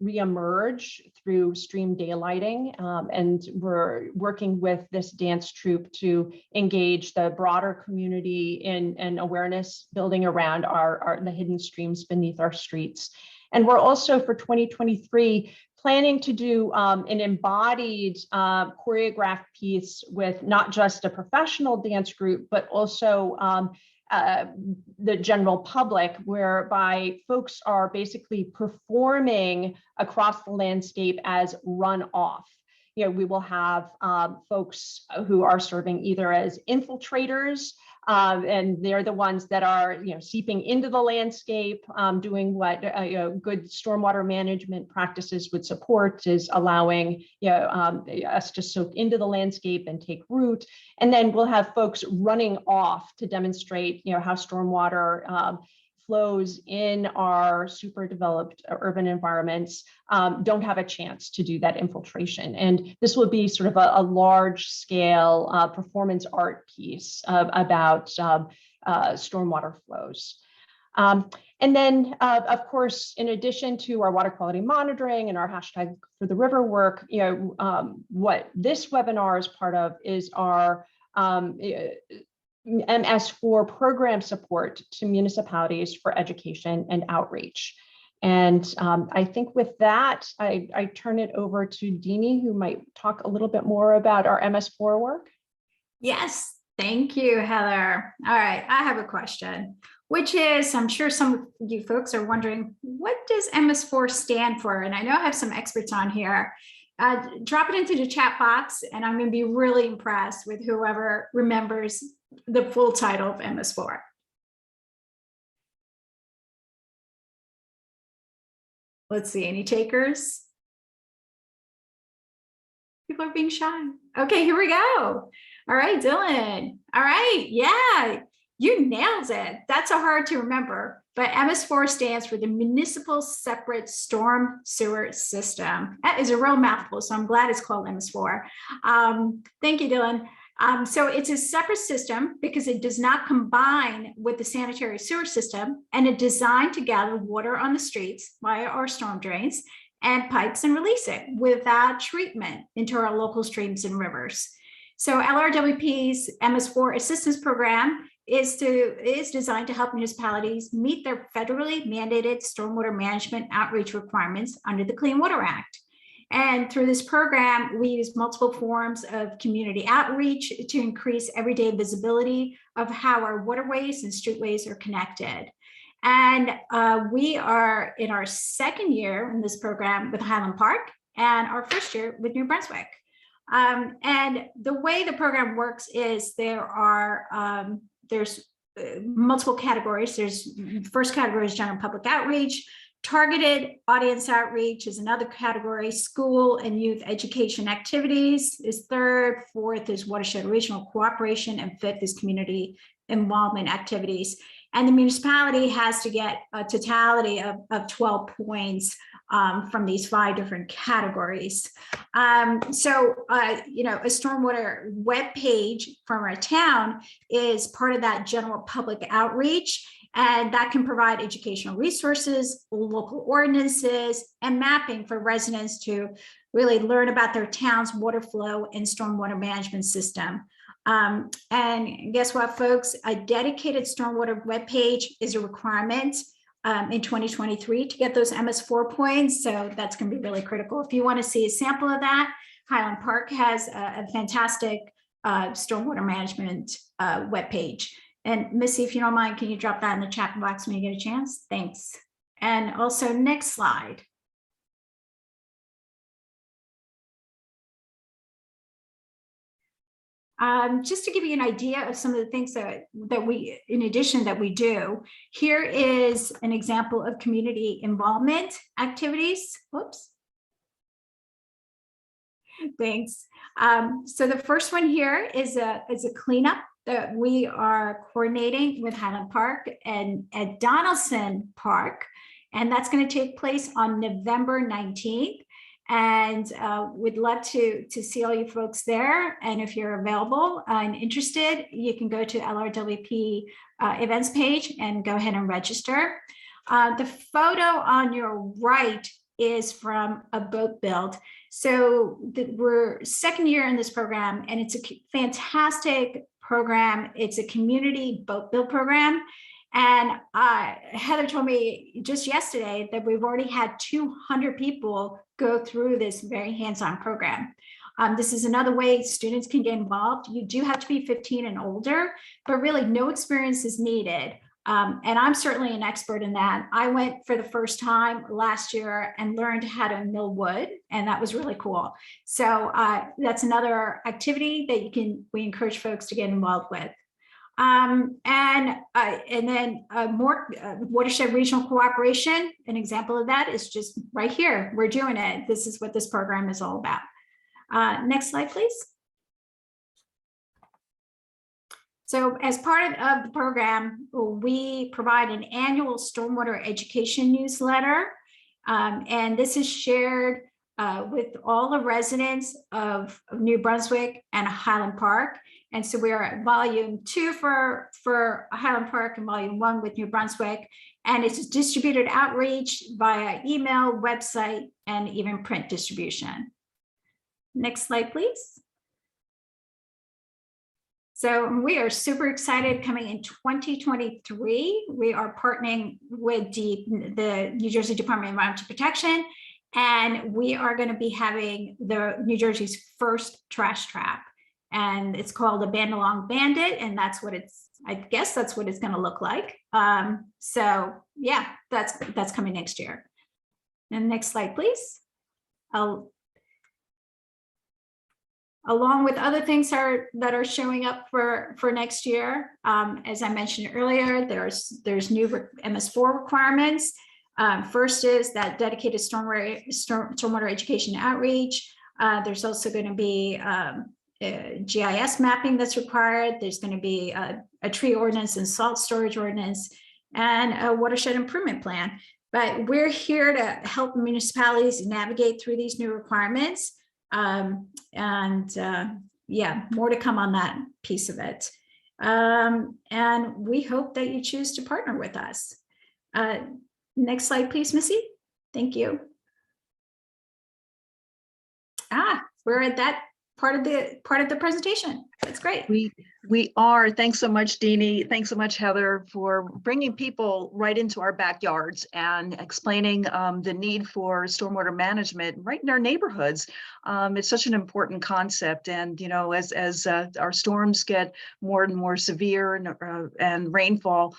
reemerge through stream daylighting. And we're working with this dance troupe to engage the broader community in awareness building around the hidden streams beneath our streets. And we're also, for 2023, planning to do an embodied choreographed piece with not just a professional dance group, but also the general public, whereby folks are basically performing across the landscape as runoff. We will have folks who are serving either as infiltrators, and they're the ones that are seeping into the landscape, doing what good stormwater management practices would support, is allowing us to soak into the landscape and take root. And then we'll have folks running off to demonstrate how stormwater flows in our super developed urban environments don't have a chance to do that infiltration. And this will be sort of a large scale performance art piece about stormwater flows. And then, of course, in addition to our water quality monitoring and our hashtag for the river work, what this webinar is part of is our MS4 program support to municipalities for education and outreach. And I think with that, I turn it over to Deanie, who might talk a little bit more about our MS4 work. Yes, thank you, Heather. All right, I have a question, which is, I'm sure some of you folks are wondering, what does MS4 stand for? And I know I have some experts on here. Drop it into the chat box, and I'm going to be really impressed with whoever remembers the full title of MS4. Let's see, any takers? People are being shy. Okay, here we go. All right, Dylan. All right, yeah, you nailed it. That's a hard to remember, but MS4 stands for the Municipal Separate Storm Sewer System. That is a real mouthful, so I'm glad it's called MS4. Thank you, Dylan. So it's a separate system because it does not combine with the sanitary sewer system, and it's designed to gather water on the streets via our storm drains and pipes and release it without treatment into our local streams and rivers. So LRWP's MS4 assistance program is designed to help municipalities meet their federally mandated stormwater management outreach requirements under the Clean Water Act. And through this program, we use multiple forms of community outreach to increase everyday visibility of how our waterways and streetways are connected. And we are in our second year in this program with Highland Park and our first year with New Brunswick. And the way the program works is there's multiple categories. First category is general public outreach. Targeted audience outreach is another category. School and youth education activities is third. Fourth is watershed regional cooperation, and fifth is community involvement activities. And the municipality has to get a totality of 12 points from these 5 different categories. A stormwater web page from our town is part of that general public outreach. And that can provide educational resources, local ordinances, and mapping for residents to really learn about their town's water flow and stormwater management system. And guess what, folks? A dedicated stormwater webpage is a requirement in 2023 to get those MS4 points. So that's going to be really critical. If you want to see a sample of that, Highland Park has a fantastic stormwater management webpage. And Missy, if you don't mind, can you drop that in the chat box when you get a chance? Thanks. And also, next slide. Just to give you an idea of some of the things that we, in addition, that we do, here is an example of community involvement activities. Whoops. Thanks. So the first one here is a cleanup that we are coordinating with Highland Park and at Donaldson Park, and that's going to take place on November 19th. And we'd love to see all you folks there. And if you're available and interested, you can go to LRWP events page and go ahead and register. The photo on your right is from a boat build. So we're second year in this program, and it's a fantastic program. It's a community boat build program. And Heather told me just yesterday that we've already had 200 people go through this very hands-on program. This is another way students can get involved. You do have to be 15 and older, but really no experience is needed. And I'm certainly an expert in that. I went for the first time last year and learned how to mill wood, and that was really cool. So that's another activity that we encourage folks to get involved with. And then more watershed regional cooperation. An example of that is just right here. We're doing it. This is what this program is all about. Next slide, please. So as part of the program, we provide an annual stormwater education newsletter. And this is shared with all the residents of New Brunswick and Highland Park. And so we are at volume 2 for Highland Park and volume 1 with New Brunswick. And it's distributed outreach via email, website, and even print distribution. Next slide, please. So we are super excited coming in 2023. We are partnering with the New Jersey Department of Environmental Protection, and we are going to be having the New Jersey's first trash trap. And it's called a Bandalong Bandit, and that's what I guess that's what it's going to look like. So yeah, that's coming next year. And next slide, please. Along with other things that are showing up for next year, as I mentioned earlier, there's new MS4 requirements. First is that dedicated stormwater education outreach. There's also going to be GIS mapping that's required. There's going to be a tree ordinance and salt storage ordinance and a watershed improvement plan. But we're here to help municipalities navigate through these new requirements. Yeah, more to come on that piece of it. And we hope that you choose to partner with us. Next slide, please, Missy. Thank you. We're at that part of the presentation. That's great. We are. Thanks so much, Deanie. Thanks so much, Heather, for bringing people right into our backyards and explaining the need for stormwater management right in our neighborhoods. It's such an important concept, and you know, as our storms get more and more severe and rainfall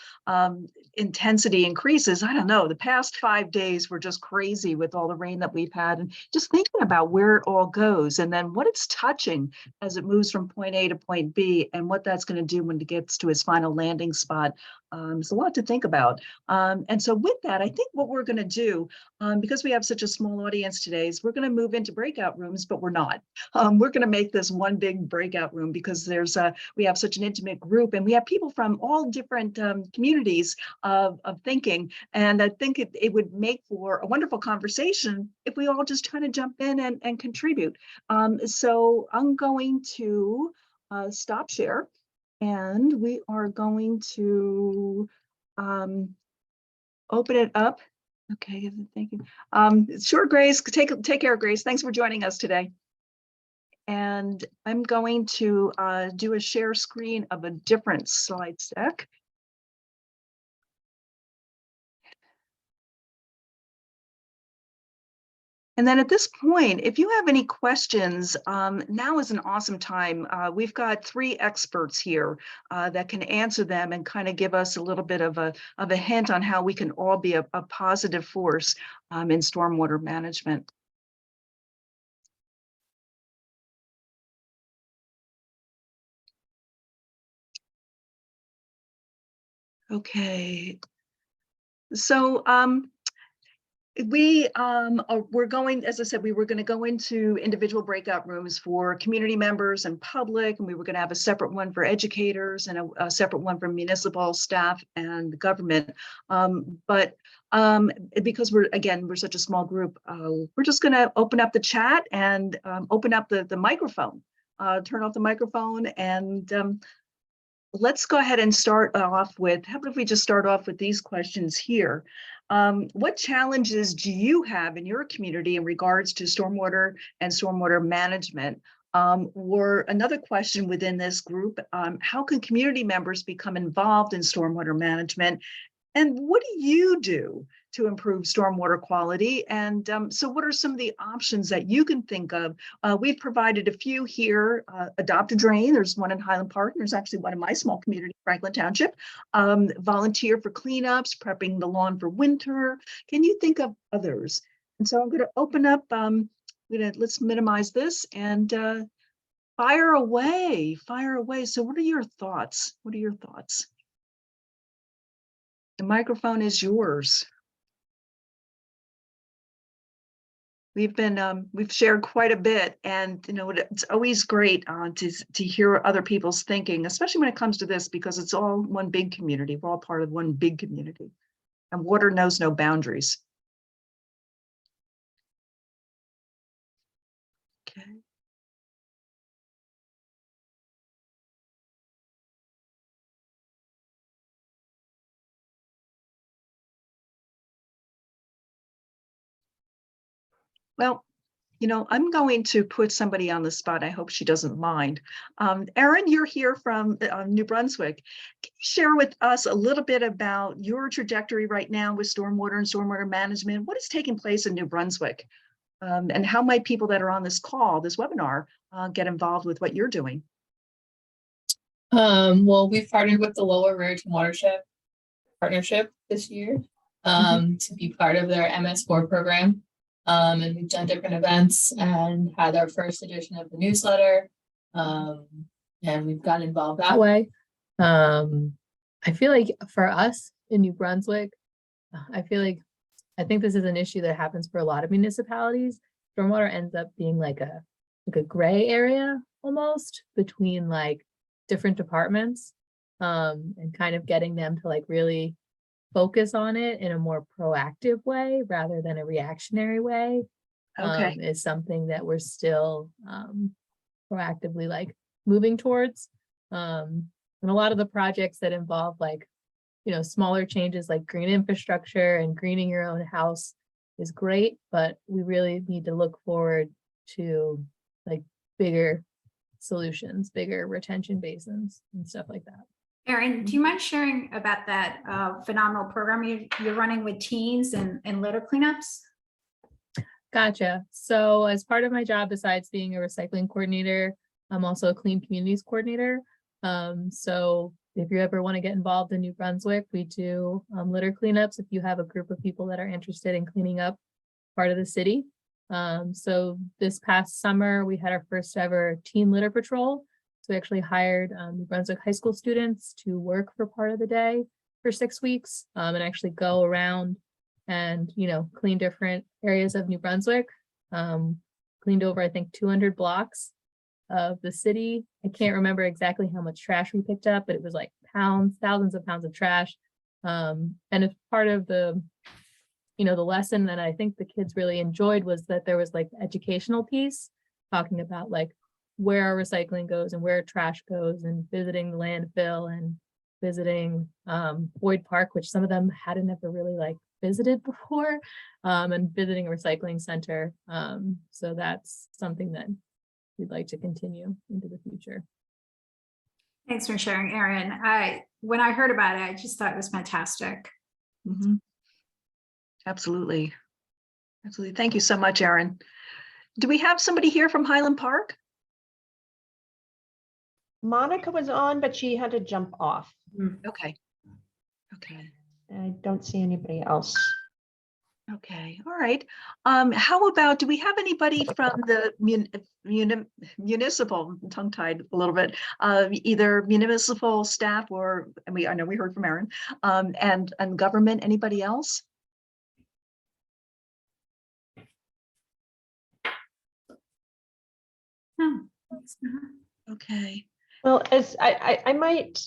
intensity increases, I don't know, the past 5 days were just crazy with all the rain that we've had, and just thinking about where it all goes and then what it's touching as it moves from point A to point B, and what that's going to do when it gets to its final landing spot. It's a lot to think about. And so with that, I think what we're going to do, because we have such a small audience today, is we're going to move into breakout rooms, but we're not. We're going to make this one big breakout room because we have such an intimate group, and we have people from all different communities of thinking. And I think it would make for a wonderful conversation if we all just kind of jump in and contribute. So I'm going to stop share, and we are going to open it up. Okay, thank you. Sure, Grace, take care, Grace. Thanks for joining us today. And I'm going to do a share screen of a different slide deck. And then at this point, if you have any questions, now is an awesome time. We've got 3 experts here that can answer them and kind of give us a little bit of a hint on how we can all be a positive force in stormwater management. Okay. So we're going, as I said, we were going to go into individual breakout rooms for community members and public, and we were going to have a separate one for educators and a separate one for municipal staff and government. Because we're such a small group, we're just going to open up the chat and open up the microphone, turn off the microphone, and let's go ahead and start off with, how about if we just start off with these questions here? What challenges do you have in your community in regards to stormwater and stormwater management? Or another question within this group, how can community members become involved in stormwater management? And what do you do to improve stormwater quality? And so what are some of the options that you can think of? We've provided a few here. Adopt a drain, there's one in Highland Park. There's actually one in my small community, Franklin Township. Volunteer for cleanups, prepping the lawn for winter. Can you think of others? And so I'm going to open up, let's minimize this and fire away. So what are your thoughts? The microphone is yours. We've shared quite a bit, and it's always great to hear other people's thinking, especially when it comes to this, because it's all one big community. We're all part of one big community, and water knows no boundaries. Okay. Well, I'm going to put somebody on the spot. I hope she doesn't mind. Erin, you're here from New Brunswick. Can you share with us a little bit about your trajectory right now with stormwater and stormwater management? What is taking place in New Brunswick? And how might people that are on this call, this webinar, get involved with what you're doing? Well, we've partnered with the Lower Raritan Watershed partnership this year to be part of their MS4 program. And we've done different events and had our first edition of the newsletter. And we've gotten involved that way. I feel like for us in New Brunswick, I think this is an issue that happens for a lot of municipalities. Stormwater ends up being like a gray area almost between like different departments, and kind of getting them to like really focus on it in a more proactive way rather than a reactionary way. Okay. Is something that we're still proactively like moving towards. And a lot of the projects that involve like, smaller changes like green infrastructure and greening your own house is great, but we really need to look forward to like bigger solutions, bigger retention basins and stuff like that. Erin, do you mind sharing about that phenomenal program you're running with teens and litter cleanups? Gotcha. So as part of my job, besides being a recycling coordinator, I'm also a clean communities coordinator. So if you ever want to get involved in New Brunswick, we do litter cleanups if you have a group of people that are interested in cleaning up part of the city. So this past summer, we had our first ever teen litter patrol. So we actually hired New Brunswick high school students to work for part of the day for 6 weeks, and actually go around and, clean different areas of New Brunswick. Cleaned over, I think, 200 blocks of the city. I can't remember exactly how much trash we picked up, but it was like thousands of pounds of trash. And as part of the lesson that I think the kids really enjoyed was that there was like educational piece talking about like where our recycling goes and where trash goes, and visiting the landfill and visiting Boyd Park, which some of them hadn't ever really like visited before, and visiting a recycling center. So that's something that we'd like to continue into the future. Thanks for sharing, Erin. When I heard about it, I just thought it was fantastic. Mm-hmm. Absolutely. Thank you so much, Erin. Do we have somebody here from Highland Park? Monica was on, but she had to jump off. Okay. I don't see anybody else. Okay, all right. How about, do we have anybody from the municipal, tongue-tied a little bit, either municipal staff or, and I know we heard from Erin, and government, anybody else? Okay. Well, as I might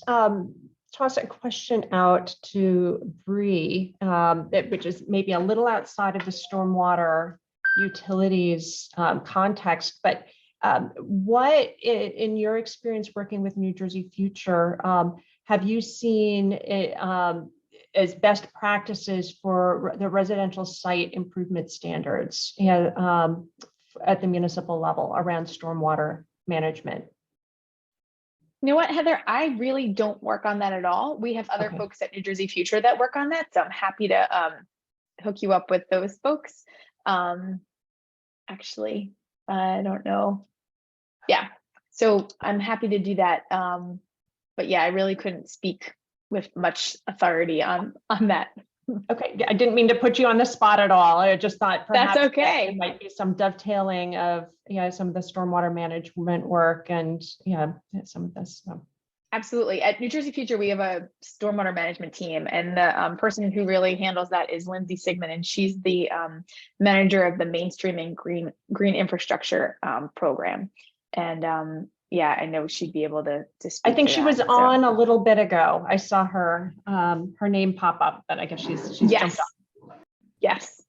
toss a question out to Bree, which is maybe a little outside of the stormwater utilities context, but what in your experience working with New Jersey Future, have you seen it, as best practices for the residential site improvement standards at the municipal level around stormwater management? You know what, Heather, I really don't work on that at all. We have other Okay. folks at New Jersey Future that work on that. So I'm happy to hook you up with those folks. Actually, I don't know. Yeah, so I'm happy to do that. But yeah, I really couldn't speak with much authority on that. Okay, I didn't mean to put you on the spot at all. I just thought perhaps That's okay. there might be some dovetailing of some of the stormwater management work and some of this. So. Absolutely. At New Jersey Future, we have a stormwater management team, and the person who really handles that is Lindsay Sigmund, and she's the manager of the mainstreaming green infrastructure program. And yeah, I know she'd be able to speak. I think to she that, was so. on a little bit ago. I saw her her name pop up, but I guess she's Yes. jumped off. Yes.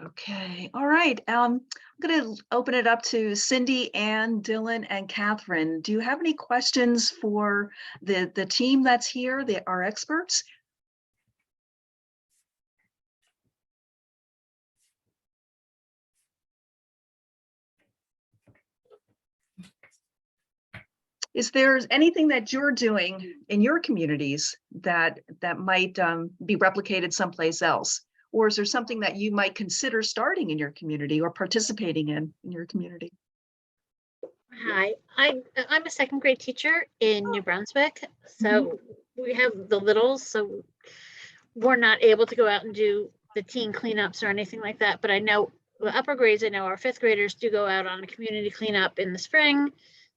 Okay, all right. I'm going to open it up to Cindy, Ann, Dylan, and Catherine. Do you have any questions for the team that's here, our experts? Is there anything that you're doing in your communities that might be replicated someplace else? Or is there something that you might consider starting in your community or participating in your community? Hi, I'm a second grade teacher in New Brunswick. So we have the littles, so we're not able to go out and do the teen cleanups or anything like that. But I know the upper grades, I know our fifth graders do go out on a community cleanup in the spring.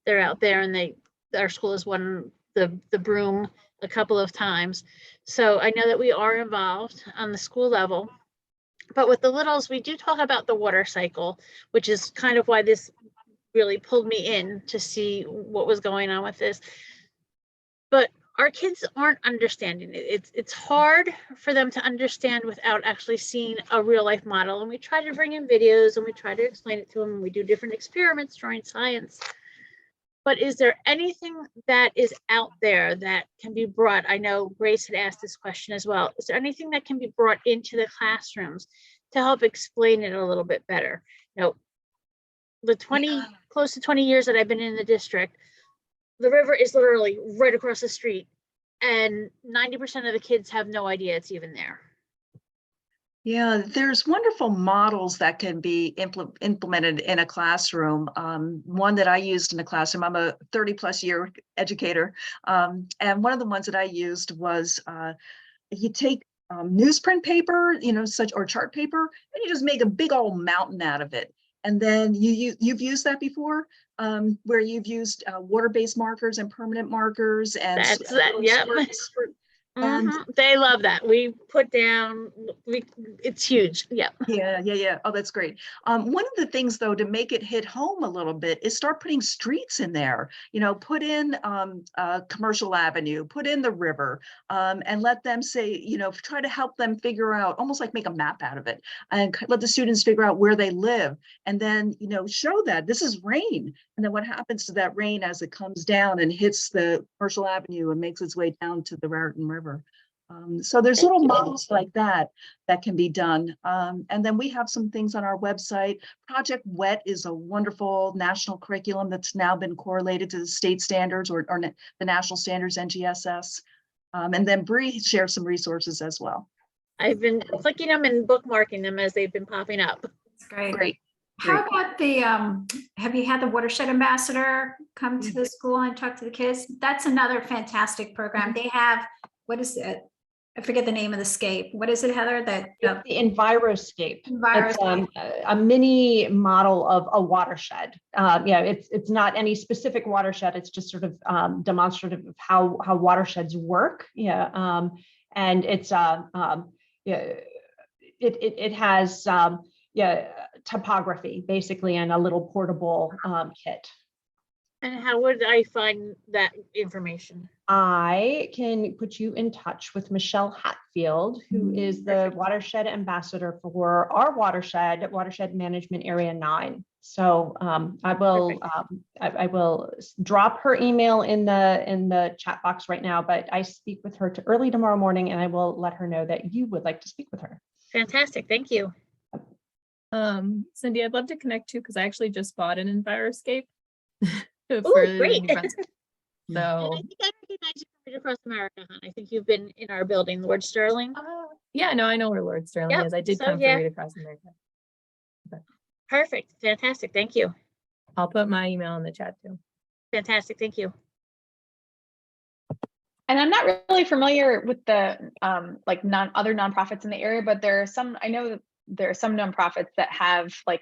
They're out there and our school has won the broom a couple of times. So I know that we are involved on the school level. But with the littles, we do talk about the water cycle, which is kind of why this really pulled me in to see what was going on with this. But our kids aren't understanding it. It's hard for them to understand without actually seeing a real life model. And we try to bring in videos and we try to explain it to them. And we do different experiments during science. But is there anything that is out there that can be brought? I know Grace had asked this question as well. Is there anything that can be brought into the classrooms to help explain it a little bit better? The close to 20 years that I've been in the district, the river is literally right across the street, and 90% of the kids have no idea it's even there. Yeah, there's wonderful models that can be implemented in a classroom. One that I used in a classroom, I'm a 30+ year educator, and one of the ones that I used was you take newsprint paper, or chart paper, and you just make a big old mountain out of it. And then you've used that before, where you've used water-based markers and permanent markers, and That's that. Yep. And they love that. We put down, it's huge. Yep. Yeah. Oh, that's great. One of the things though, to make it hit home a little bit is start putting streets in there, put in Commercial Avenue, put in the river, and let them say, try to help them figure out, almost like make a map out of it, and let the students figure out where they live. And then, show that this is rain. And then what happens to that rain as it comes down and hits the Commercial Avenue and makes its way down to the Raritan River. So there's little models like that can be done. And then we have some things on our website. Project WET is a wonderful national curriculum that's now been correlated to the state standards or the national standards, NJSS. And then Bree shares some resources as well. I've been clicking them and bookmarking them as they've been popping up. That's great. Great. How about the, have you had the watershed ambassador come to the school and talk to the kids? That's another fantastic program. They have, what is it? I forget the name of the scape. What is it, Heather? That It's the Enviroscape. It's Enviroscape. a mini model of a watershed. Yeah, it's not any specific watershed. It's just sort of demonstrative of how watersheds work. Yeah, and it's yeah, it has yeah, topography basically, and a little portable kit. And how would I find that information? I can put you in touch with Michelle Hatfield, who is the watershed ambassador for our watershed management area 9. So I will drop her email in the chat box right now, but I speak with her early tomorrow morning, and I will let her know that you would like to speak with her. Fantastic, thank you. Cindy, I'd love to connect too, because I actually just bought an Enviroscape. Great. New Brunswick. And So I think I recognize you from Read Across America, hon. I think you've been in our building, Lord Sterling. yeah, no, I know where Lord Sterling Yep, is. I did so come yeah. for Read Across America. Perfect, fantastic, thank you. I'll put my email in the chat too. Fantastic, thank you. And I'm not really familiar with the like other nonprofits in the area, but there are some, I know that there are some nonprofits that have like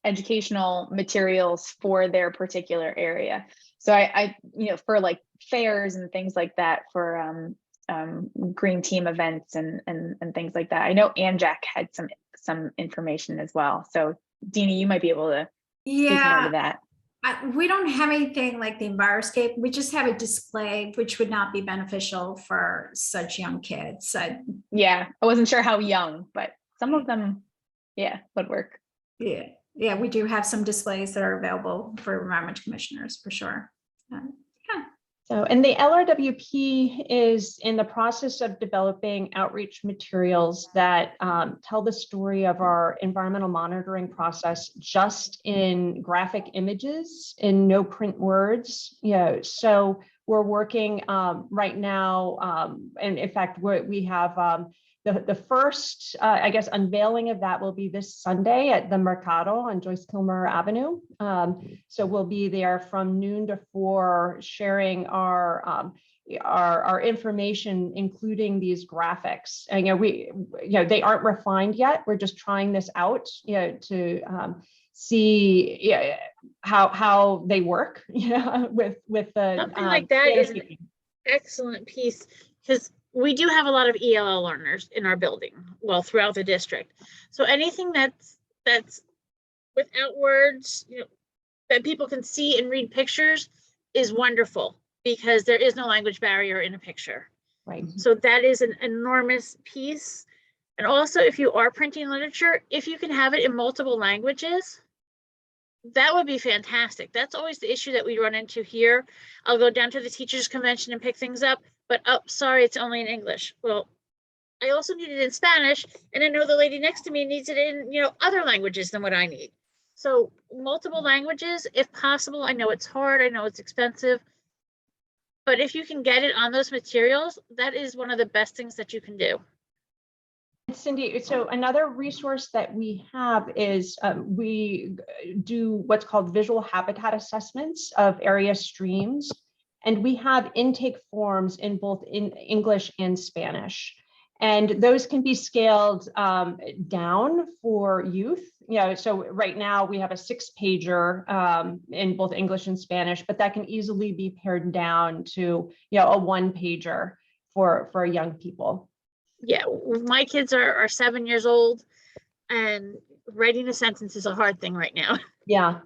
educational materials for their particular area. So I you know, for like fairs and things like that, for green team events and things like that. I know Anjac had some information as well. So Deanie, you might be able to speak more to that. We don't have anything like the Enviroscape. We just have a display, which would not be beneficial for such young kids. Yeah, I wasn't sure how young, but some of them, yeah, would work. Yeah, we do have some displays that are available for environment commissioners for sure. So, and the LRWP is in the process of developing outreach materials that tell the story of our environmental monitoring process just in graphic images, in no print words. Yeah, so we're working right now, and in fact, we have the first, I guess, unveiling of that will be this Sunday at the Mercado on Joyce Kilmer Avenue. So we'll be there from noon to 4, sharing our information, including these graphics. And they aren't refined yet. We're just trying this out, to see how they work. With the Something like that is an excellent piece, because we do have a lot of ELL learners in our building, well, throughout the district. So anything that's without words, that people can see and read pictures is wonderful, because there is no language barrier in a picture. Right. So that is an enormous piece. And also, if you are printing literature, if you can have it in multiple languages, that would be fantastic. That's always the issue that we run into here. I'll go down to the teachers convention and pick things up, but oh, sorry, it's only in English. Well, I also need it in Spanish, and I know the lady next to me needs it in, other languages than what I need. So multiple languages, if possible. I know it's hard, I know it's expensive, but if you can get it on those materials, that is one of the best things that you can do. Cindy, so another resource that we have is we do what's called visual habitat assessments of area streams, and we have intake forms in both English and Spanish, and those can be scaled down for youth. So right now we have a 6-pager in both English and Spanish, but that can easily be pared down to a 1-pager for young people. Yeah, my kids are 7 years old, and writing a sentence is a hard thing right now. Yeah.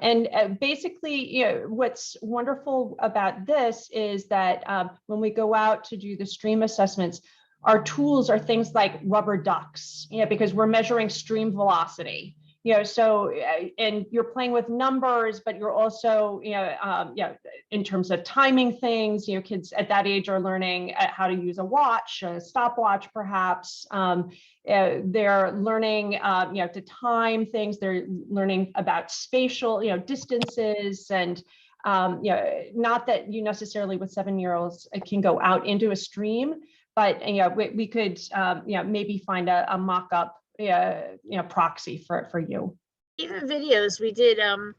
And basically, what's wonderful about this is that when we go out to do the stream assessments, our tools are things like rubber ducks, because we're measuring stream velocity. So, and you're playing with numbers, but you're also, in terms of timing things, kids at that age are learning how to use a watch, a stopwatch, perhaps. They're learning, to time things. They're learning about spatial, distances, and, not that you necessarily with 7-year-olds can go out into a stream, but, we could, maybe find a mock-up proxy for you. even videos. We did Um,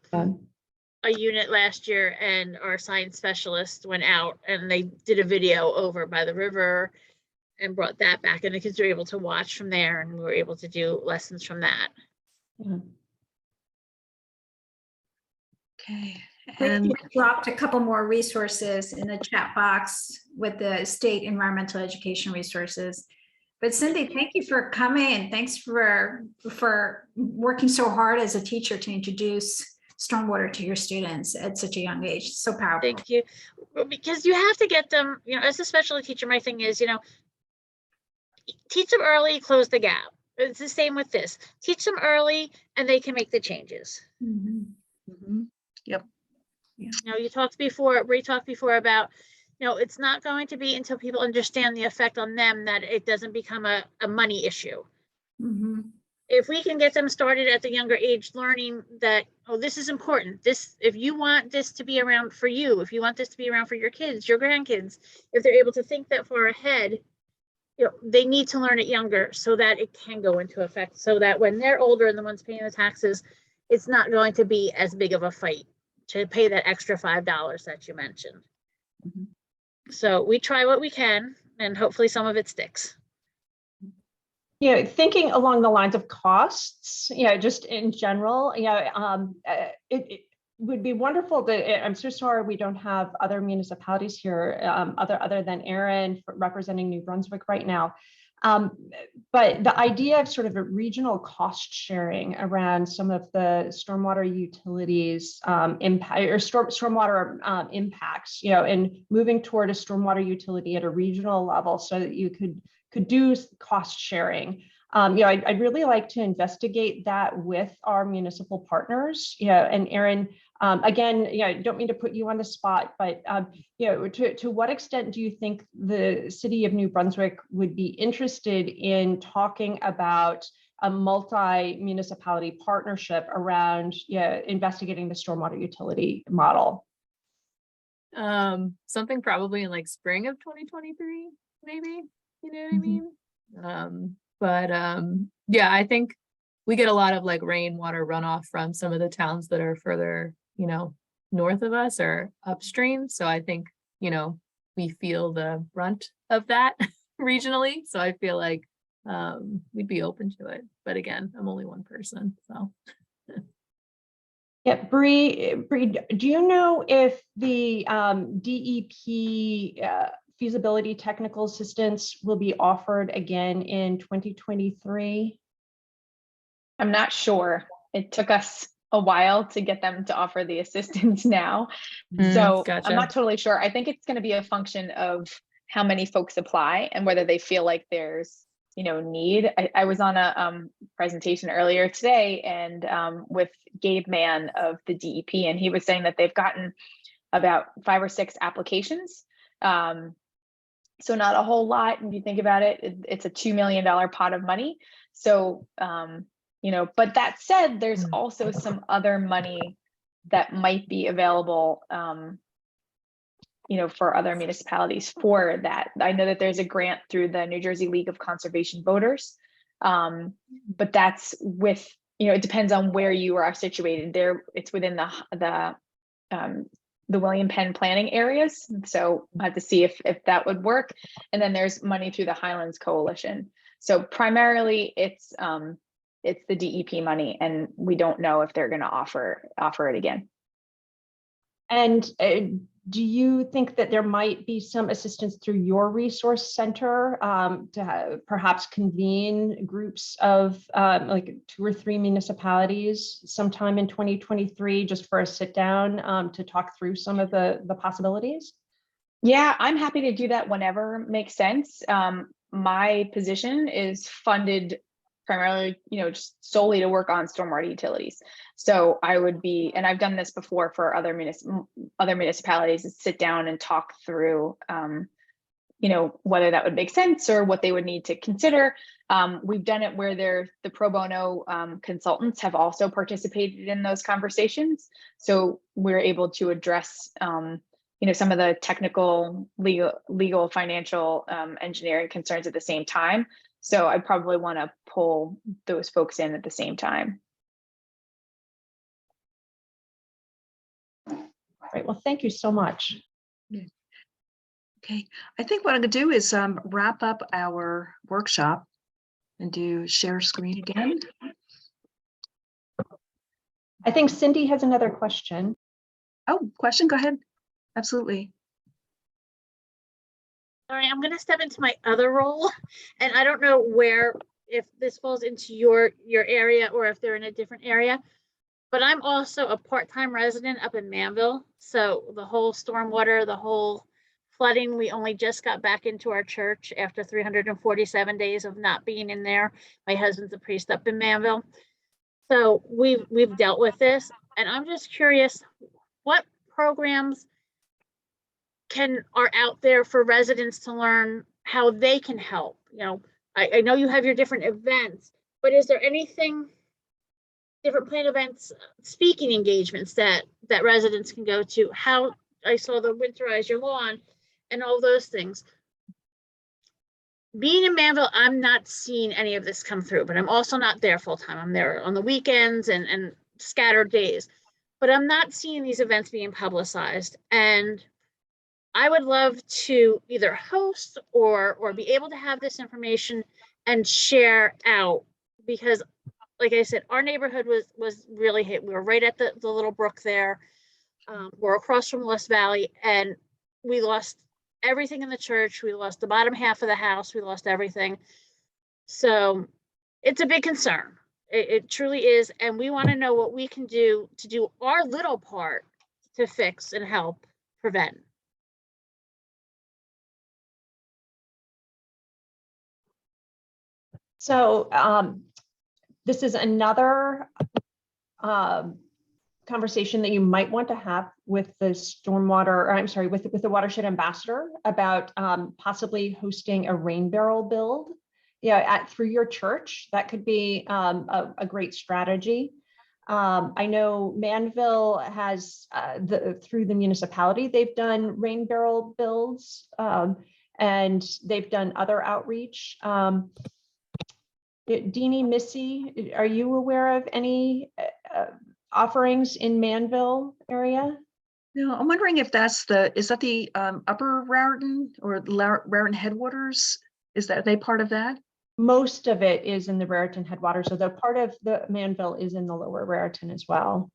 a unit last year, and our science specialist went out and they did a video over by the river and brought that back, and the kids were able to watch from there, and we were able to do lessons from that. yeah. Okay. We And dropped a couple more resources in the chat box with the state environmental education resources. But Cindy, thank you for coming, and thanks for working so hard as a teacher to introduce stormwater to your students at such a young age. So powerful. Thank you. Well, because you have to get them, as a special ed teacher, my thing is, teach them early, close the gap. It's the same with this. Teach them early and they can make the changes. Mhm. Mhm. Yep. You talked before, Bree talked before about, it's not going to be until people understand the effect on them that it doesn't become a money issue. Mhm. If we can get them started at the younger age, learning that, oh, this is important. If you want this to be around for you, if you want this to be around for your kids, your grandkids, if they're able to think that far ahead, they need to learn it younger so that it can go into effect, so that when they're older and the ones paying the taxes, it's not going to be as big of a fight to pay that extra $5 that you mentioned. Mhm. So we try what we can, and hopefully some of it sticks. Thinking along the lines of costs, just in general, it would be wonderful to, I'm so sorry we don't have other municipalities here, other than Erin representing New Brunswick right now. But the idea of sort of a regional cost sharing around some of the stormwater utilities impact or stormwater impacts, and moving toward a stormwater utility at a regional level so that you could do cost sharing. I'd really like to investigate that with our municipal partners. And Erin, again, I don't mean to put you on the spot, but to what extent do you think the city of New Brunswick would be interested in talking about a multi-municipality partnership around investigating the stormwater utility model? Something probably in like spring of 2023, maybe, you know what I mean? Yeah, I think we get a lot of like rainwater runoff from some of the towns that are further, north of us or upstream. So I think, we feel the brunt of that regionally. So I feel like we'd be open to it. But again, I'm only one person, so. Yeah, Bree, do you know if the DEP feasibility technical assistance will be offered again in 2023? I'm not sure. It took us a while to get them to offer the assistance now. So Gotcha. I'm not totally sure. I think it's going to be a function of how many folks apply and whether they feel like there's, need. I was on a presentation earlier today and with Gabe Mann of the DEP, and he was saying that they've gotten about 5 or 6 applications. So not a whole lot. If you think about it, it's a $2 million pot of money. So, but that said, there's also some other money that might be available, for other municipalities for that. I know that there's a grant through the New Jersey League of Conservation Voters, but that's with, it depends on where you are situated. There, it's within the William Penn planning areas. So I have to see if that would work. And then there's money through the Highlands Coalition. So primarily it's the DEP money, and we don't know if they're going to offer it again. And do you think that there might be some assistance through your resource center to perhaps convene groups of like 2 or 3 municipalities sometime in 2023, just for a sit down to talk through some of the possibilities? Yeah, I'm happy to do that whenever makes sense. My position is funded primarily, just solely to work on stormwater utilities. So I would be, and I've done this before for other municipalities, to sit down and talk through, whether that would make sense or what they would need to consider. We've done it where the pro bono consultants have also participated in those conversations. So we're able to address, some of the technical, legal, financial, engineering concerns at the same time. So I probably want to pull those folks in at the same time. Right. Well, thank you so much. Okay, I think what I'm gonna do is wrap up our workshop and do share screen again. I think Cindy has another question. Oh, question, go ahead. Absolutely. All right, I'm going to step into my other role, and I don't know where, if this falls into your area or if they're in a different area, but I'm also a part-time resident up in Manville. So the whole stormwater, the whole flooding, we only just got back into our church after 347 days of not being in there. My husband's a priest up in Manville. So we've dealt with this, and I'm just curious, what programs are out there for residents to learn how they can help? You know, I know you have your different events, but is there anything, different planned events, speaking engagements that residents can go to? How I saw the winterize your lawn and all those things. Being in Manville, I'm not seeing any of this come through, but I'm also not there full time. I'm there on the weekends and scattered days, but I'm not seeing these events being publicized. And I would love to either host or be able to have this information and share out, because like I said, our neighborhood was really hit. We were right at the little brook there. We're across from Lost Valley, and we lost everything in the church. We lost the bottom half of the house. We lost everything. So it's a big concern. It truly is. And we want to know what we can do to do our little part to fix and help prevent. So this is another conversation that you might want to have with the stormwater, or I'm sorry, with the watershed ambassador about possibly hosting a rain barrel build, through your church. That could be a great strategy. I know Manville has through the municipality, they've done rain barrel builds, and they've done other outreach. Deanie, Missy, are you aware of any offerings in Manville area? No, I'm wondering if is that the Upper Raritan or Raritan Headwaters? Are they part of that? Most of it is in the Raritan Headwaters, so the part of the Manville is in the Lower Raritan as well.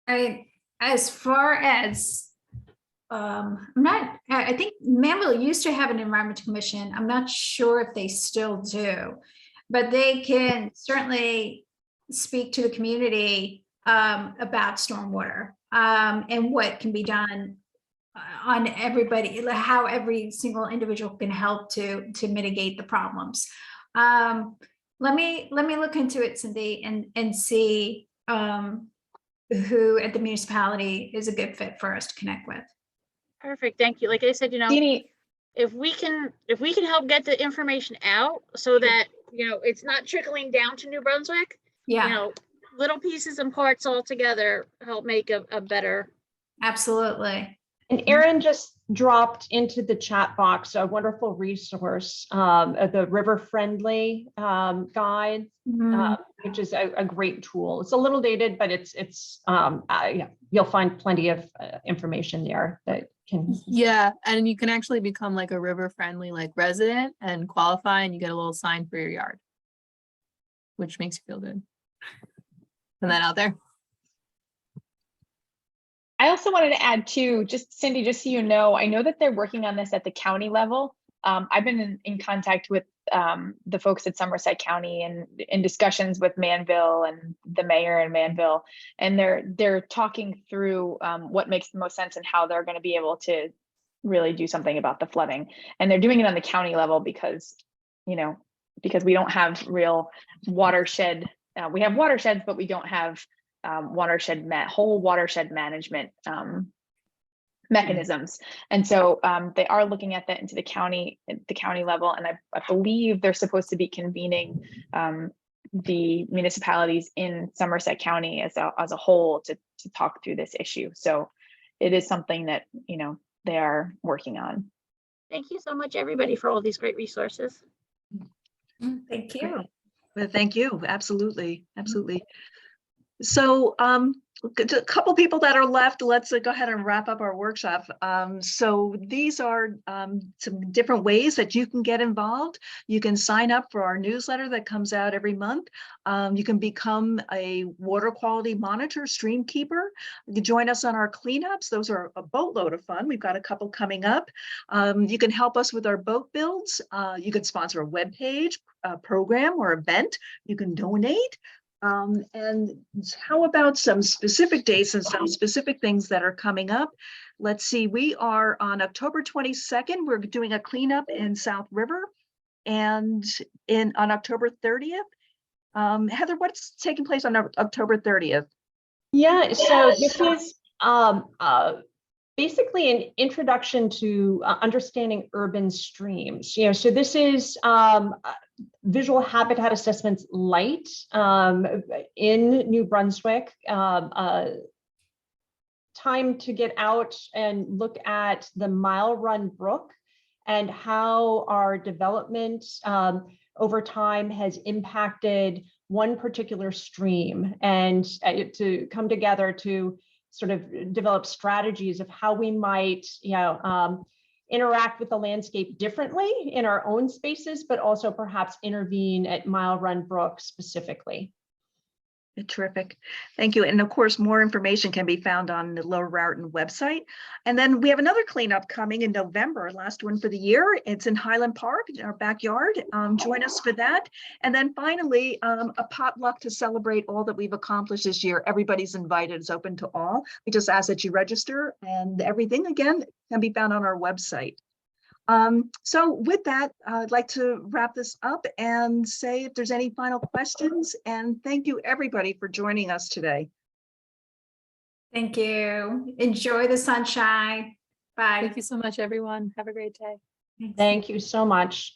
As far as I think Manville used to have an environmental commission. I'm not sure if they still do, but they can certainly speak to the community about stormwater and what can be done on everybody, how every single individual can help to mitigate the problems. Let me look into it, Cindy, and see who at the municipality is a good fit for us to connect with. Perfect, thank you. Like I said, Deanie, if we can help get the information out so that, it's not trickling down to New Brunswick, Yeah, little pieces and parts all together help make a better. absolutely. And Erin just dropped into the chat box a wonderful resource, the River Friendly guide, which is a great tool. It's a little dated, but you'll find plenty of information there that can. Yeah, and you can actually become like a river friendly resident and qualify, and you get a little sign for your yard, which makes you feel good. Put that out there. I also wanted to add too, just Cindy, just so you know, I know that they're working on this at the county level. I've been in contact with the folks at Somerset County and in discussions with Manville and the mayor in Manville, and they're talking through what makes the most sense and how they're going to be able to really do something about the flooding. And they're doing it on the county level because we don't have real watershed. We have watersheds, but we don't have whole watershed management mechanisms. And so they are looking at that at the county level. And I believe they're supposed to be convening the municipalities in Somerset County as a whole to talk through this issue. So it is something that, they are working on. Thank you so much, everybody, for all these great resources. Thank you. Well, thank you. Absolutely. Absolutely. So a couple people that are left, let's go ahead and wrap up our workshop. So these are some different ways that you can get involved. You can sign up for our newsletter that comes out every month. You can become a water quality monitor, stream keeper. You can join us on our cleanups. Those are a boatload of fun. We've got a couple coming up. You can help us with our boat builds. You can sponsor a webpage, a program or event. You can donate. And how about some specific dates and some specific things that are coming up? Let's see, we are on October 22nd. We're doing a cleanup in South River, and on October 30th. Heather, what's taking place on October 30th? Yeah, so this is basically an introduction to understanding urban streams. So this is visual habitat assessments light in New Brunswick. Time to get out and look at the Mile Run Brook and how our development over time has impacted one particular stream, and to come together to sort of develop strategies of how we might, interact with the landscape differently in our own spaces, but also perhaps intervene at Mile Run Brook specifically. Terrific. Thank you. And of course, more information can be found on the Lower Raritan website. And then we have another cleanup coming in November, last one for the year. It's in Highland Park, in our backyard. Join us for that. And then finally, a potluck to celebrate all that we've accomplished this year. Everybody's invited. It's open to all. We just ask that you register, and everything, again, can be found on our website. So with that, I'd like to wrap this up and say if there's any final questions, and thank you everybody for joining us today. Thank you. Enjoy the sunshine. Bye. Thank you so much, everyone. Have a great day. Thank you so much.